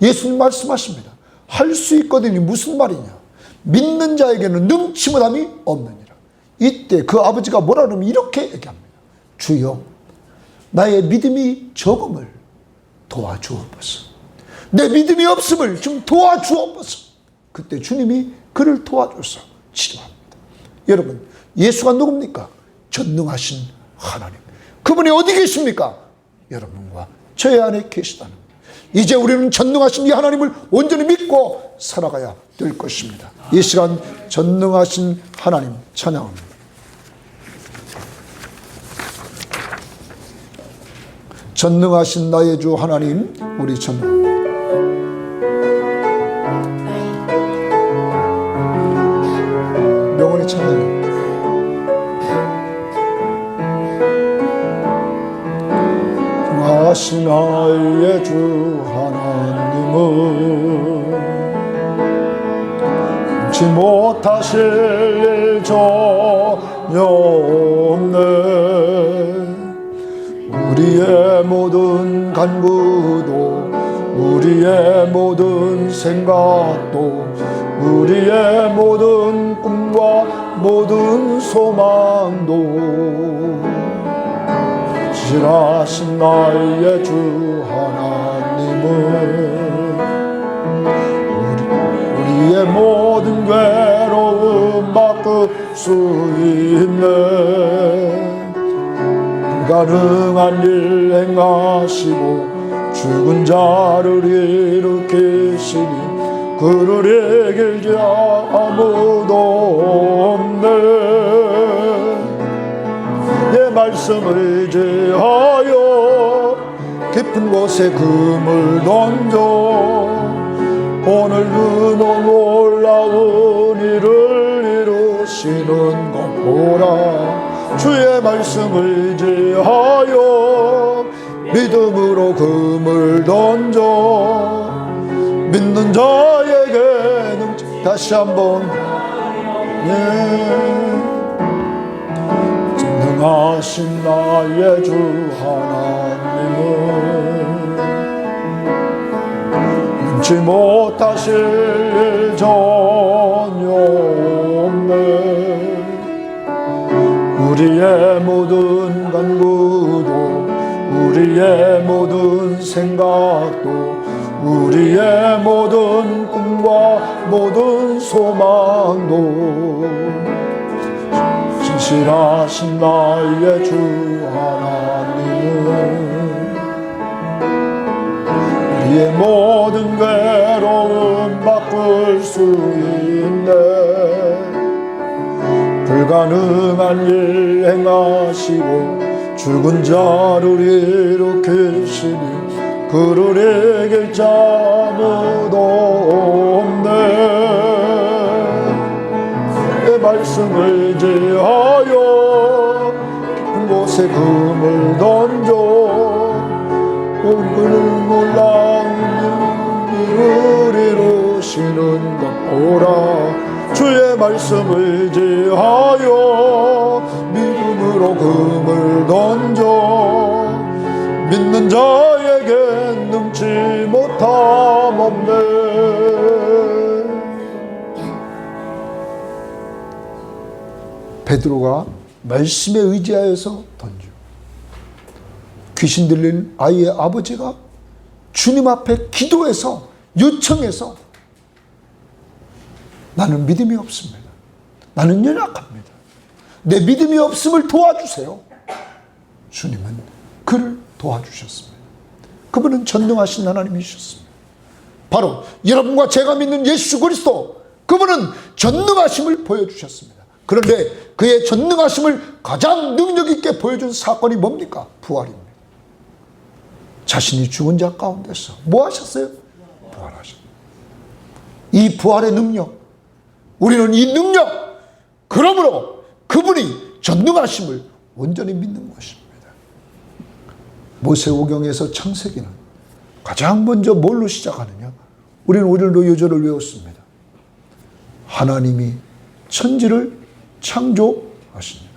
예수님 말씀하십니다. 할 수 있거든이 무슨 말이냐? 믿는 자에게는 능치 못함이 없느니라. 이때 그 아버지가 뭐라 그러면 이렇게 얘기합니다. 주여, 나의 믿음이 적음을 도와주옵소서. 내 믿음이 없음을 좀 도와주옵소서. 그때 주님이 그를 도와줘서 치료합니다. 여러분, 예수가 누굽니까? 전능하신 하나님. 그분이 어디 계십니까? 여러분과 저의 안에 계시다는 거예요. 이제 우리는 전능하신 이 하나님을 온전히 믿고 살아가야 될 것입니다. 이 시간 전능하신 하나님 찬양합니다. 전능하신 나의 주 하나님, 우리 전능합니다. 명언의 찬양입니다. 전능하신 나의 주 하나님은 지 못하실 일 전혀 없네. 우리의 모든 간구도, 우리의 모든 생각도, 우리의 모든 꿈과 모든 소망도 신실하신 나의 주 하나님은 우리의 모든 괴로움 바꿀 수 있네. 불가능한 일 행하시고 죽은 자를 일으키시니 그를 이길 자 아무도 없네. 내 말씀을 의지하여 깊은 곳에 금을 던져 오늘 그 놀라운 일을 이루시는 것 보라. 주의 말씀을 의지하여 믿음으로 금을 던져 믿는 자에게는 다시 한번 전능하신 나의 주 하나님은 능치 못하실 일 전혀 없네. 우리의 모든 간구도, 우리의 모든 생각도, 우리의 모든 꿈과 모든 소망도 신실하신 나의 주 하나님은 우리의 모든 괴로움 바꿀 수 있네. 불가능한 일 행하시고 죽은 자를 일으키시니 그를 이길 자 아무도 없네. 내 말씀을 의지하여 깊은 곳에 금을 던져 오늘 놀라운 일을 이루시는 것 보라. 주의 말씀을 의지하여 믿음으로 금을 던져 믿는 자에게 능치 못함 없네. 베드로가 말씀에 의지하여서 던져 귀신 들린 아이의 아버지가 주님 앞에 기도해서 요청해서 나는 믿음이 없습니다. 나는 연약합니다. 내 믿음이 없음을 도와주세요. 주님은 그를 도와주셨습니다. 그분은 전능하신 하나님이셨습니다. 바로 여러분과 제가 믿는 예수 그리스도, 그분은 전능하심을 보여주셨습니다. 그런데 그의 전능하심을 가장 능력 있게 보여준 사건이 뭡니까? 부활입니다. 자신이 죽은 자 가운데서 뭐 하셨어요? 부활하셨습니다. 이 부활의 능력, 우리는 이 능력, 그러므로 그분이 전능하심을 온전히 믿는 것입니다. 모세오경에서 창세기는 가장 먼저 뭘로 시작하느냐? 우리는 오늘도 요절을 외웠습니다. 하나님이 천지를 창조하십니다.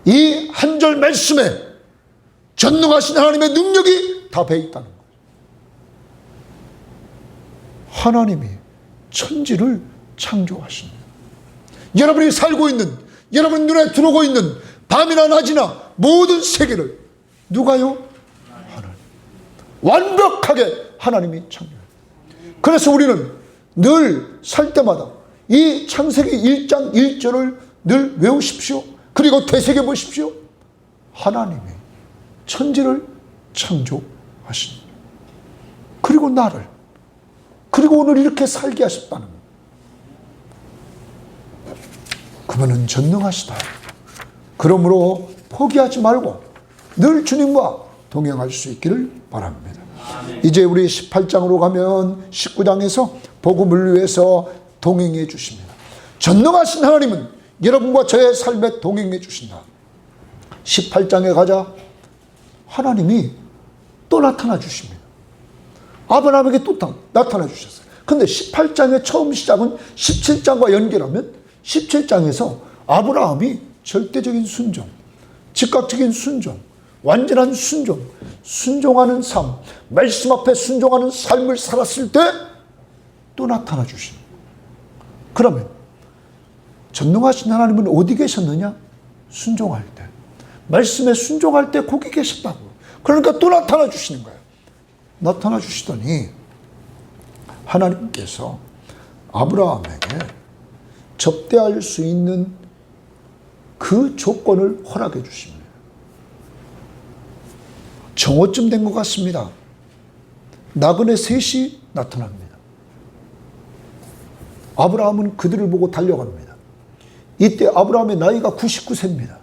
이 한 절 말씀에 전능하신 하나님의 능력이 다 배어 있다는 거예요. 하나님이 천지를 창조하십니다. 여러분이 살고 있는, 여러분 눈에 들어오고 있는 밤이나 낮이나 모든 세계를 누가요? 하나님. 완벽하게 하나님이 창조해요. 그래서 우리는 늘 살 때마다 이 창세기 1장 1절을 늘 외우십시오. 그리고 되새겨 보십시오. 하나님이 천지를 창조하십니다. 그리고 나를, 그리고 오늘 이렇게 살게 하셨다는 것. 그분은 전능하시다. 그러므로 포기하지 말고 늘 주님과 동행할 수 있기를 바랍니다. 이제 우리 18장으로 가면 19장에서 복음을 위해서 동행해 주십니다. 전능하신 하나님은 여러분과 저의 삶에 동행해 주신다. 18장에 가자 하나님이 또 나타나 주십니다. 아브라함에게 또 나타나 주셨어요. 근데 18장의 처음 시작은 17장과 연결하면 17장에서 아브라함이 절대적인 순종, 즉각적인 순종, 완전한 순종, 순종하는 삶, 말씀 앞에 순종하는 삶을 살았을 때 또 나타나 주십니다. 그러면 전능하신 하나님은 어디 계셨느냐? 순종할 때. 말씀에 순종할 때 거기 계셨다고. 그러니까 또 나타나 주시는 거예요. 나타나 주시더니 하나님께서 아브라함에게 접대할 수 있는 그 조건을 허락해 주십니다. 정오쯤 된 것 같습니다. 나그네 셋이 나타납니다. 아브라함은 그들을 보고 달려갑니다. 이때 아브라함의 나이가 99세입니다.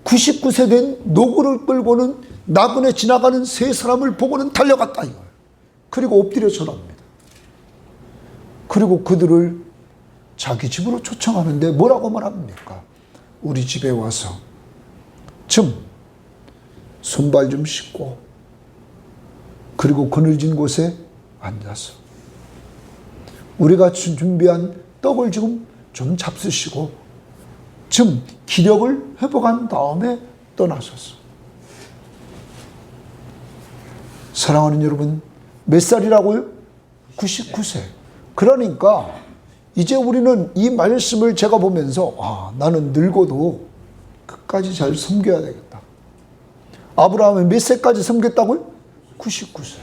99세 된 노구를 끌고는 나그네 지나가는 세 사람을 보고는 달려갔다 이거예요. 그리고 엎드려 절합니다. 그리고 그들을 자기 집으로 초청하는데 뭐라고 말합니까? 우리 집에 와서 좀 손발 좀 씻고 그리고 그늘진 곳에 앉아서 우리가 준비한 떡을 지금 좀 잡수시고 좀 기력을 회복한 다음에 떠나셨어. 사랑하는 여러분, 몇 살이라고요? 99세. 그러니까 이제 우리는 이 말씀을 제가 보면서 나는 늙어도 끝까지 잘 섬겨야 되겠다. 아브라함은 몇 세까지 섬겼다고요? 99세.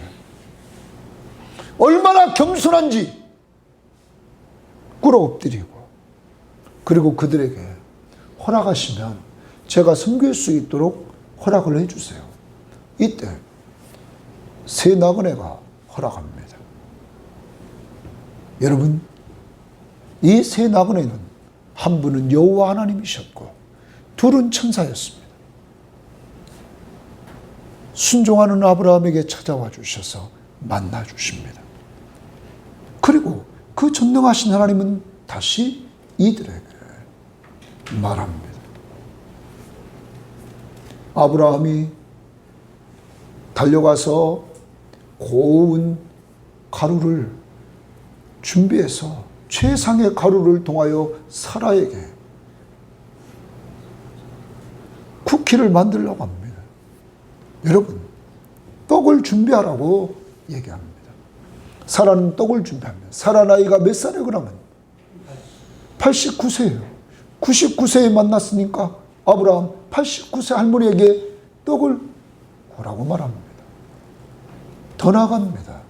얼마나 겸손한지 꿇어 엎드리고 그리고 그들에게 허락하시면 제가 섬길 수 있도록 허락을 해주세요. 이때 세 나그네가 허락합니다. 여러분, 이 세 나그네는 한 분은 여호와 하나님이셨고 둘은 천사였습니다. 순종하는 아브라함에게 찾아와 주셔서 만나 주십니다. 그리고 그 전능하신 하나님은 다시 이들에게 말합니다. 아브라함이 달려가서 고운 가루를 준비해서 최상의 가루를 통하여 사라에게 쿠키를 만들려고 합니다. 여러분, 떡을 준비하라고 얘기합니다. 사라는 떡을 준비합니다. 사라 나이가 몇 살이에요 그러면? 89세예요. 99세에 만났으니까 아브라함 89세 할머니에게 떡을 오라고 말합니다. 더 나아갑니다.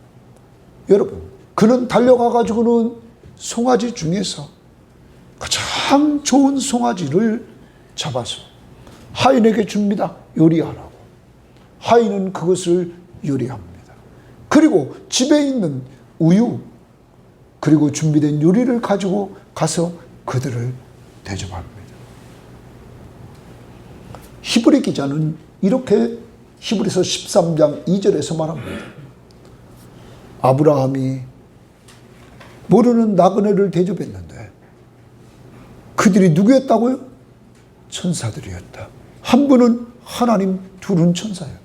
여러분, 그는 달려가가지고는 송아지 중에서 가장 좋은 송아지를 잡아서 하인에게 줍니다. 요리하라고. 하인은 그것을 요리합니다. 그리고 집에 있는 우유 그리고 준비된 요리를 가지고 가서 그들을 대접합니다. 히브리 기자는 이렇게 히브리서 13장 2절에서 말합니다. 아브라함이 모르는 나그네를 대접했는데 그들이 누구였다고요? 천사들이었다. 한 분은 하나님, 둘은 천사였다.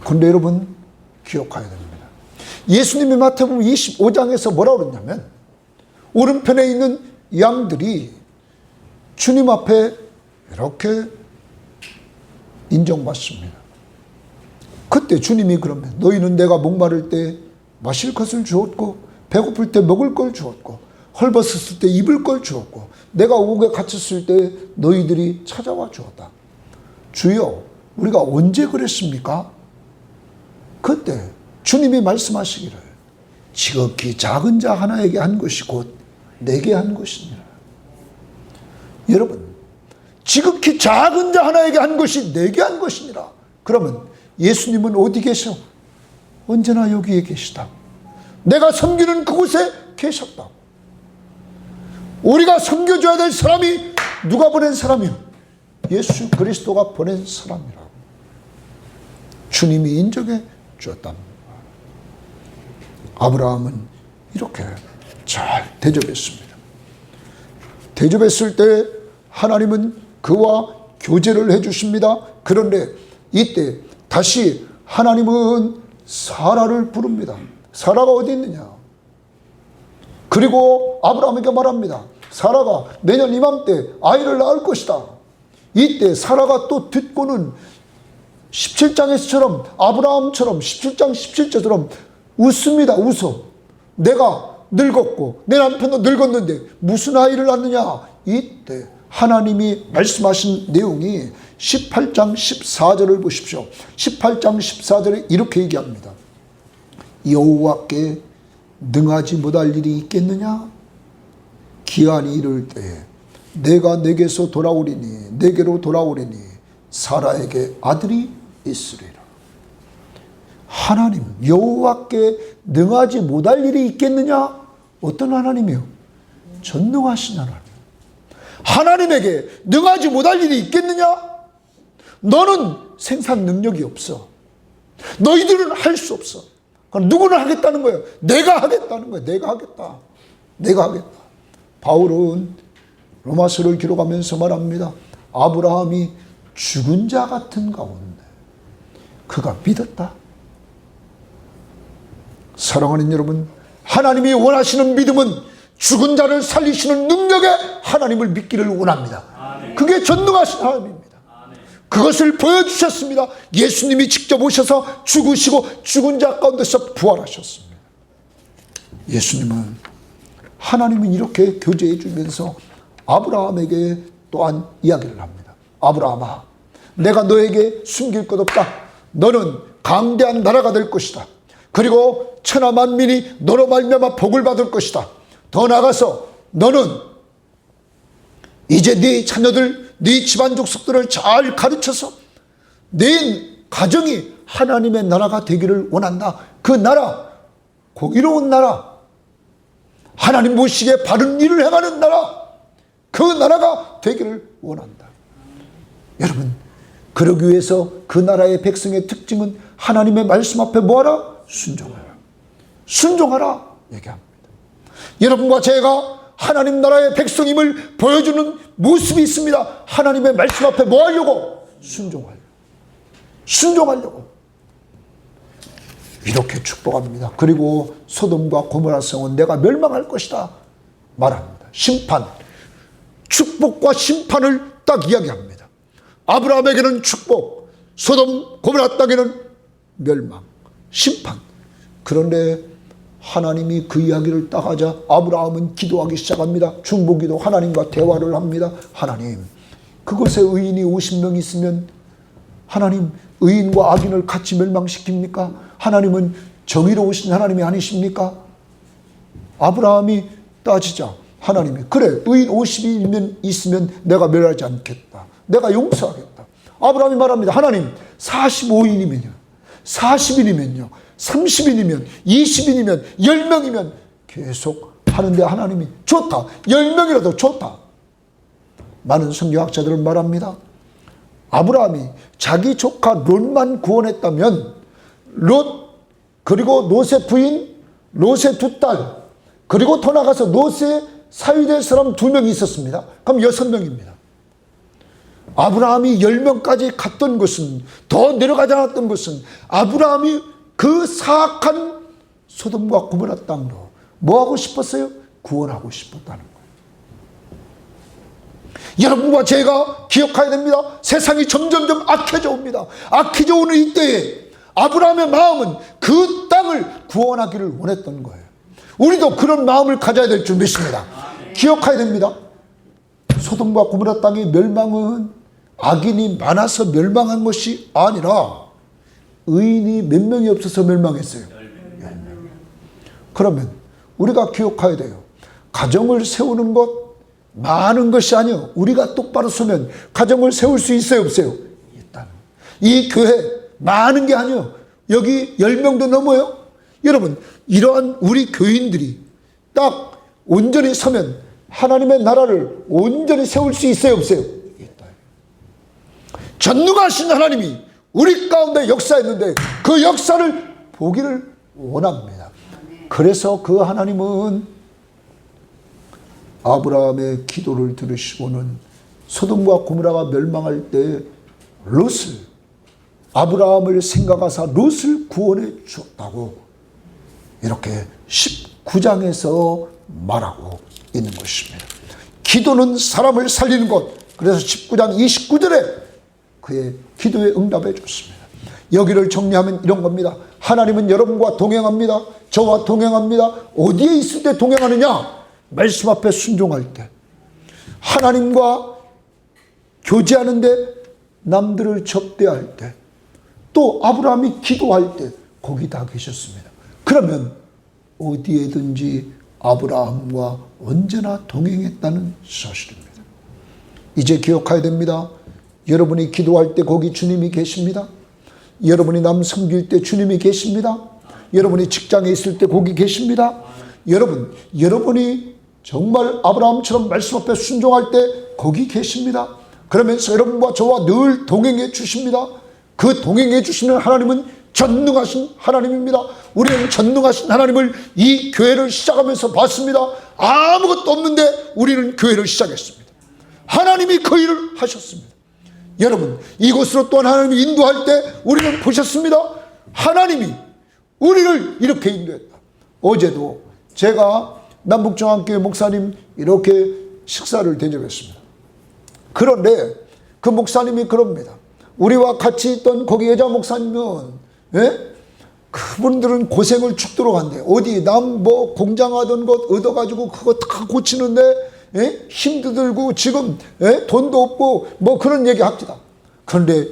근데 여러분 기억해야 됩니다. 예수님이 마태복음 25장에서 뭐라 그러냐면 오른편에 있는 양들이 주님 앞에 이렇게 인정받습니다. 그때 주님이 그러면 너희는 내가 목마를 때 마실 것을 주었고 배고플 때 먹을 걸 주었고 헐벗었을 때 입을 걸 주었고 내가 옥에 갇혔을 때 너희들이 찾아와 주었다. 주여 우리가 언제 그랬습니까? 그때 주님이 말씀하시기를 지극히 작은 자 하나에게 한 것이 곧 내게 한 것이니라. 여러분 지극히 작은 자 하나에게 한 것이 내게 한 것이니라. 그러면 예수님은 어디 계셔? 언제나 여기에 계시다. 내가 섬기는 그곳에 계셨다. 우리가 섬겨줘야 될 사람이 누가 보낸 사람이요? 예수 그리스도가 보낸 사람이라고 주님이 인정해 주었답니다. 아브라함은 이렇게 잘 대접했습니다. 대접했을 때 하나님은 그와 교제를 해주십니다. 그런데 이때 다시 하나님은 사라를 부릅니다. 사라가 어디 있느냐? 그리고 아브라함에게 말합니다. 사라가 내년 이맘때 아이를 낳을 것이다. 이때 사라가 또 듣고는 17장에서처럼 아브라함처럼 17장 17절처럼 웃습니다. 웃어. 내가 늙었고 내 남편도 늙었는데 무슨 아이를 낳느냐. 이때 하나님이 말씀하신 내용이 18장 14절을 보십시오. 18장 14절에 이렇게 얘기합니다. 여호와께 능하지 못할 일이 있겠느냐? 기한이 이를 때에 내가 내게서 돌아오리니 내게로 돌아오리니 사라에게 아들이 있으리라. 하나님 여호와께 능하지 못할 일이 있겠느냐? 어떤 하나님이요? 전능하신 하나님. 하나님에게 능하지 못할 일이 있겠느냐? 너는 생산 능력이 없어. 너희들은 할 수 없어. 그럼 누구는 하겠다는 거예요? 내가 하겠다는 거예요. 내가 하겠다. 내가 하겠다. 바울은 로마서를 기록하면서 말합니다. 아브라함이 죽은 자 같은 가운데 그가 믿었다. 사랑하는 여러분, 하나님이 원하시는 믿음은 죽은 자를 살리시는 능력에 하나님을 믿기를 원합니다. 그게 전능하신 하나님입니다. 그것을 보여주셨습니다. 예수님이 직접 오셔서 죽으시고 죽은 자 가운데서 부활하셨습니다. 예수님은 하나님은 이렇게 교제해 주면서 아브라함에게 또한 이야기를 합니다. 아브라함아, 내가 너에게 숨길 것 없다. 너는 강대한 나라가 될 것이다. 그리고 천하 만민이 너로 말미암아 복을 받을 것이다. 더 나아가서 너는 이제 네 자녀들, 네 집안 족속들을 잘 가르쳐서 네 가정이 하나님의 나라가 되기를 원한다. 그 나라, 공의로운 나라, 하나님 보시기에 바른 일을 행하는 나라, 그 나라가 되기를 원한다. 여러분, 그러기 위해서 그 나라의 백성의 특징은 하나님의 말씀 앞에 뭐하라? 순종하라. 순종하라 얘기합니다. 여러분과 제가 하나님 나라의 백성임을 보여주는 모습이 있습니다. 하나님의 말씀 앞에 뭐 하려고? 순종하려고. 순종하려고. 이렇게 축복합니다. 그리고 소돔과 고모라 성은 내가 멸망할 것이다 말합니다. 심판, 축복과 심판을 딱 이야기합니다. 아브라함에게는 축복, 소돔 고모라 땅에는 멸망, 심판. 그런데 하나님이 그 이야기를 딱 하자 아브라함은 기도하기 시작합니다. 중보기도, 하나님과 대화를 합니다. 하나님, 그곳에 의인이 50명 있으면 하나님 의인과 악인을 같이 멸망시킵니까? 하나님은 정의로우신 하나님이 아니십니까? 아브라함이 따지자 하나님이 그래, 의인 50인 있으면 내가 멸하지 않겠다. 내가 용서하겠다. 아브라함이 말합니다. 하나님, 45인이면요, 40인이면요, 30인이면, 20인이면, 10명이면 계속 하는데 하나님이 좋다. 10명이라도 좋다. 많은 성경학자들은 말합니다. 아브라함이 자기 조카 롯만 구원했다면 롯, 그리고 롯의 부인, 롯의 두 딸, 그리고 더 나가서 롯의 사위될 사람 2명이 있었습니다. 그럼 6명입니다. 아브라함이 10명까지 갔던 것은, 더 내려가지 않았던 것은 아브라함이 그 사악한 소돔과 고모라 땅으로 뭐하고 싶었어요? 구원하고 싶었다는 거예요. 여러분과 제가 기억해야 됩니다. 세상이 점점점 악해져 옵니다. 악해져 오는 이때에 아브라함의 마음은 그 땅을 구원하기를 원했던 거예요. 우리도 그런 마음을 가져야 될 줄 믿습니다. 기억해야 됩니다. 소돔과 고모라 땅의 멸망은 악인이 많아서 멸망한 것이 아니라 의인이 몇 명이 없어서 멸망했어요. 10명. 그러면 우리가 기억해야 돼요. 가정을 세우는 것 많은 것이 아니요, 우리가 똑바로 서면 가정을 세울 수 있어요, 없어요? 있다는. 이 교회 많은 게 아니요, 여기 10명도 넘어요. 여러분, 이러한 우리 교인들이 딱 온전히 서면 하나님의 나라를 온전히 세울 수 있어요, 없어요? 있다. 전능하신 하나님이 우리 가운데 역사했는데 그 역사를 보기를 원합니다. 그래서 그 하나님은 아브라함의 기도를 들으시고는 소돔과 고모라가 멸망할 때 롯을, 아브라함을 생각하사 롯을 구원해 주었다고 이렇게 19장에서 말하고 있는 것입니다. 기도는 사람을 살리는 것. 그래서 19장 29절에 그의 기도에 응답해 줬습니다. 여기를 정리하면 이런 겁니다. 하나님은 여러분과 동행합니다. 저와 동행합니다. 어디에 있을 때 동행하느냐? 말씀 앞에 순종할 때, 하나님과 교제하는데, 남들을 접대할 때, 또 아브라함이 기도할 때 거기 다 계셨습니다. 그러면 어디에든지 아브라함과 언제나 동행했다는 사실입니다. 이제 기억해야 됩니다. 여러분이 기도할 때 거기 주님이 계십니다. 여러분이 남 섬길 때 주님이 계십니다. 여러분이 직장에 있을 때 거기 계십니다. 여러분이 정말 아브라함처럼 말씀 앞에 순종할 때 거기 계십니다. 그러면서 여러분과 저와 늘 동행해 주십니다. 그 동행해 주시는 하나님은 전능하신 하나님입니다. 우리는 전능하신 하나님을 이 교회를 시작하면서 봤습니다. 아무것도 없는데 우리는 교회를 시작했습니다. 하나님이 그 일을 하셨습니다. 여러분, 이곳으로 또한 하나님이 인도할 때 우리는 보셨습니다. 하나님이 우리를 이렇게 인도했다. 어제도 제가 남북정한교회 목사님 이렇게 식사를 대접했습니다. 그런데 그 목사님이 그럽니다. 우리와 같이 있던 거기 여자 목사님은, 그분들은 고생을 죽도록 한대. 어디 남 뭐 공장하던 것 얻어가지고 그거 다 고치는데 힘도 들고 지금 돈도 없고 뭐 그런 얘기 합니다. 그런데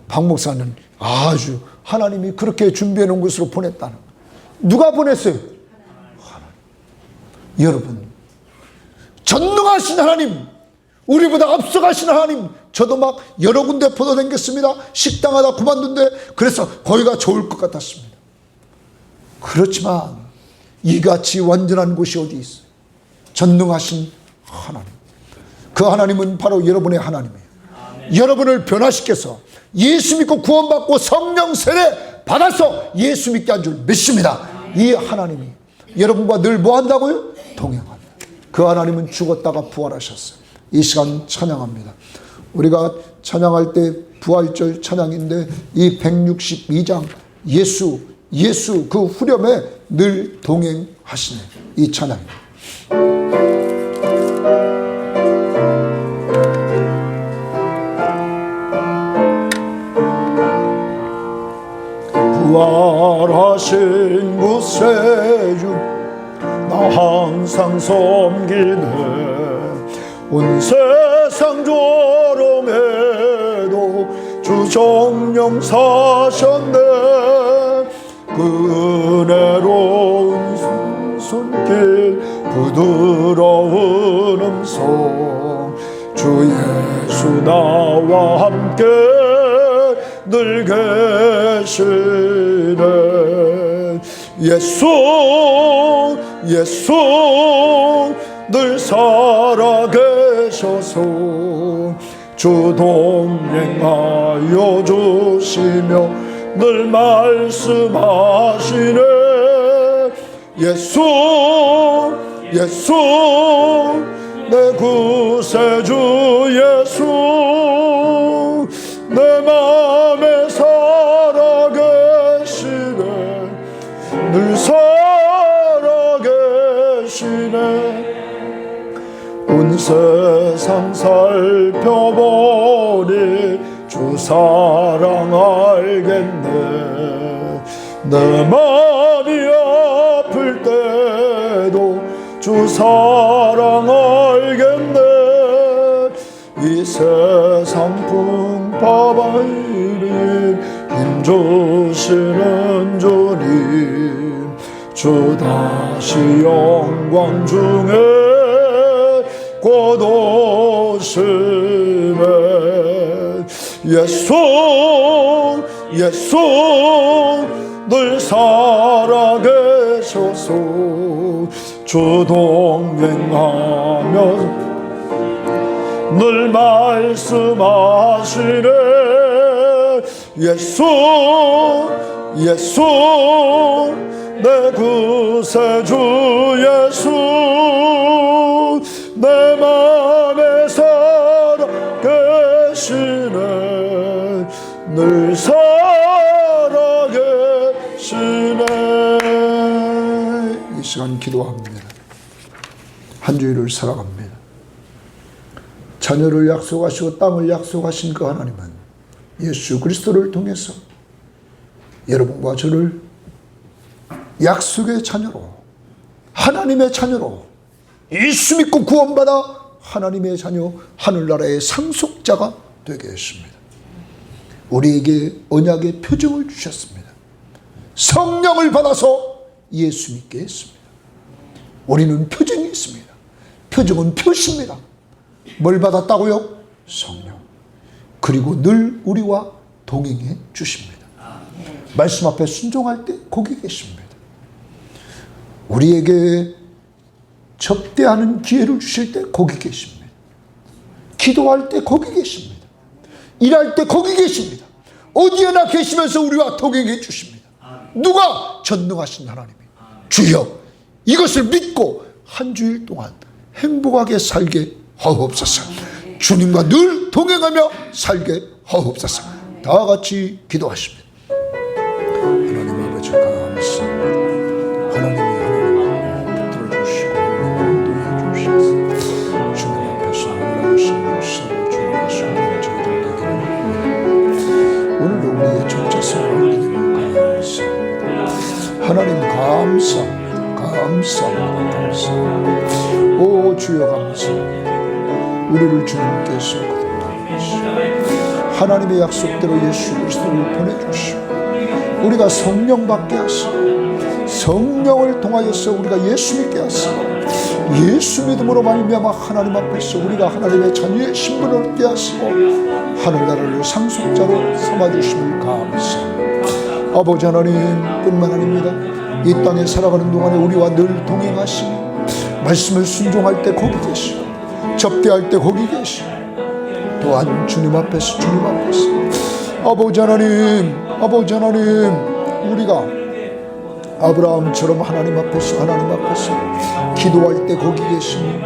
박 목사는 아주 하나님이 그렇게 준비해 놓은 곳으로 보냈다는 거예요. 누가 보냈어요? 여러분, 전능하신 하나님, 우리보다 앞서가신 하나님. 저도 막 여러 군데 보도댕겼습니다. 식당 하다 그만둔데 그래서 거기가 좋을 것 같았습니다. 그렇지만 이같이 완전한 곳이 어디 있어요? 전능하신 하나님. 그 하나님은 바로 여러분의 하나님이에요. 여러분을 변화시켜서 예수 믿고 구원받고 성령 세례 받아서 예수 믿게 한 줄 믿습니다. 이 하나님이 여러분과 늘 뭐 한다고요? 동행합니다. 그 하나님은 죽었다가 부활하셨어요. 이 시간 찬양합니다. 우리가 찬양할 때 부활절 찬양인데 이 162장 예수 그 후렴에 늘 동행하시네. 이 찬양입니다. 부활하신 구세주 나 항상 섬기네. 온 세상 조롱해도 주 정령 사셨네. 그 은혜로운 손길 부드러운 음성 주 예수 나와 함께 늘 계시네. 예수 늘 살아계셔서 주 동행하여 주시며 늘 말씀하시네. 예수 내 구세주 예수 세상 살펴보니 주 사랑 알겠네. 내 맘이 아플 때도 주 사랑 알겠네. 이 세상 풍파바이린 힘주시는 주님, 주 다시 영광 중에 곧 오시네. 예수 예수 늘 살아계셔서 주 동행하며 늘 말씀하시네. 예수 예수 내 구세주 예수, 내 맘에 살아계시네. 늘 살아계시네. 이 시간 기도합니다. 한 주일을 살아갑니다. 자녀를 약속하시고 땅을 약속하신 그 하나님은 예수 그리스도를 통해서 여러분과 저를 약속의 자녀로, 하나님의 자녀로, 예수 믿고 구원받아 하나님의 자녀, 하늘나라의 상속자가 되게 했습니다. 우리에게 언약의 표정을 주셨습니다. 성령을 받아서 예수 믿게 했습니다. 우리는 표정이 있습니다. 표정은 표시입니다. 뭘 받았다고요? 성령. 그리고 늘 우리와 동행해 주십니다. 말씀 앞에 순종할 때 거기 계십니다. 우리에게 접대하는 기회를 주실 때 거기 계십니다. 기도할 때 거기 계십니다. 일할 때 거기 계십니다. 어디에나 계시면서 우리와 동행해 주십니다. 누가? 전능하신 하나님이. 주여, 이것을 믿고 한 주일 동안 행복하게 살게 하옵소서. 주님과 늘 동행하며 살게 하옵소서. 다 같이 기도하십니다. 하나님 아버지 감사합니다. 하나님이 들어주시고 인도해 주셔서 주님 앞에서 하나님의 말씀을 주님의 손으로 저희들 되기를 오늘도 우리의 정체성을 알리는 감사합니다. 하나님 감사합니다. 감사합니다. 감사합니다. 오 주여 감사합니다. 우리를 주님께서 거듭나주시고 하나님의 약속대로 예수 그리스도를 보내주시고 우리가 성령 받게 하시고 성령을 통하여서 우리가 예수 믿게 하시고 예수 믿음으로 말미암아 하나님 앞에서 우리가 하나님의 자녀의 신분을 얻게 하시고 하늘나라를 상속자로 삼아주심을 감사합니다. 아버지 하나님 뿐만 아닙니다. 이 땅에 살아가는 동안에 우리와 늘 동행하시니 말씀을 순종할 때 거기 계시고 접대할 때 거기 계시고 또한 주님 앞에서 아버지 하나님 우리가 아브라함처럼 하나님 앞에서 기도할 때 거기 계시니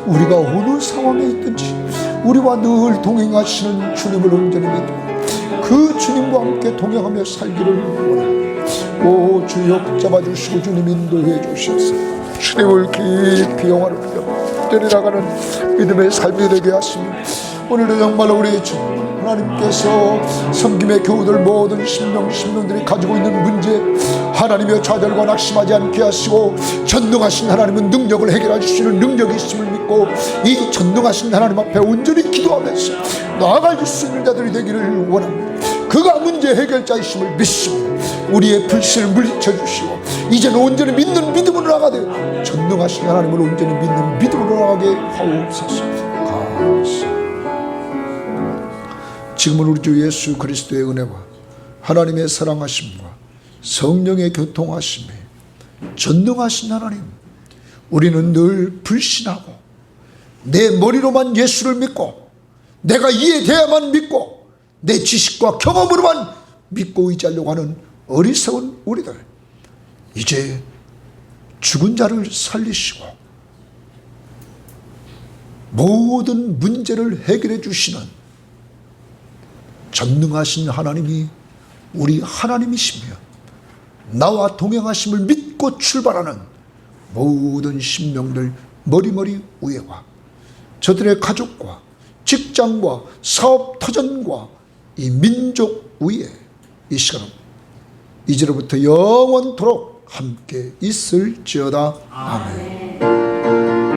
우리가 어느 상황에 있든지 우리와 늘 동행하시는 주님을 온전히 믿고 그 주님과 함께 동행하며 살기를 원합니다. 오 주여 붙잡아주시고 주님 인도해 주셔서 주님을 깊이 영화롭게 데려나가는 믿음의 삶이 되게 하시며 오늘도 정말로 우리의 주 하나님께서 섬김의 교우들 모든 심령들이 가지고 있는 문제 하나님의 좌절과 낙심하지 않게 하시고 전능하신 하나님은 능력을 해결해 주시는 능력이 있음을 믿고 이 전능하신 하나님 앞에 온전히 기도하면서 나아갈 수 있는 자들이 되기를 원합니다. 그가 문제 해결자이심을 믿습니다. 우리의 불신을 물리쳐 주시고 이제는 온전히 믿는 믿음으로 나가되 전능하신 하나님을 온전히 믿는 믿음으로 나가게 하옵소서. 감사합니다. 지금은 우리 주 예수 그리스도의 은혜와 하나님의 사랑하심과 성령의 교통하심에 전능하신 하나님, 우리는 늘 불신하고 내 머리로만 예수를 믿고 내가 이해돼야만 믿고 내 지식과 경험으로만 믿고 의지하려고 하는 어리석은 우리들, 이제 죽은 자를 살리시고 모든 문제를 해결해 주시는 전능하신 하나님이 우리 하나님이시며 나와 동행하심을 믿고 출발하는 모든 심령들 머리머리 위에와 저들의 가족과 직장과 사업 터전과 이 민족 위에 이 시간 이제로부터 영원토록 함께 있을지어다. 아멘.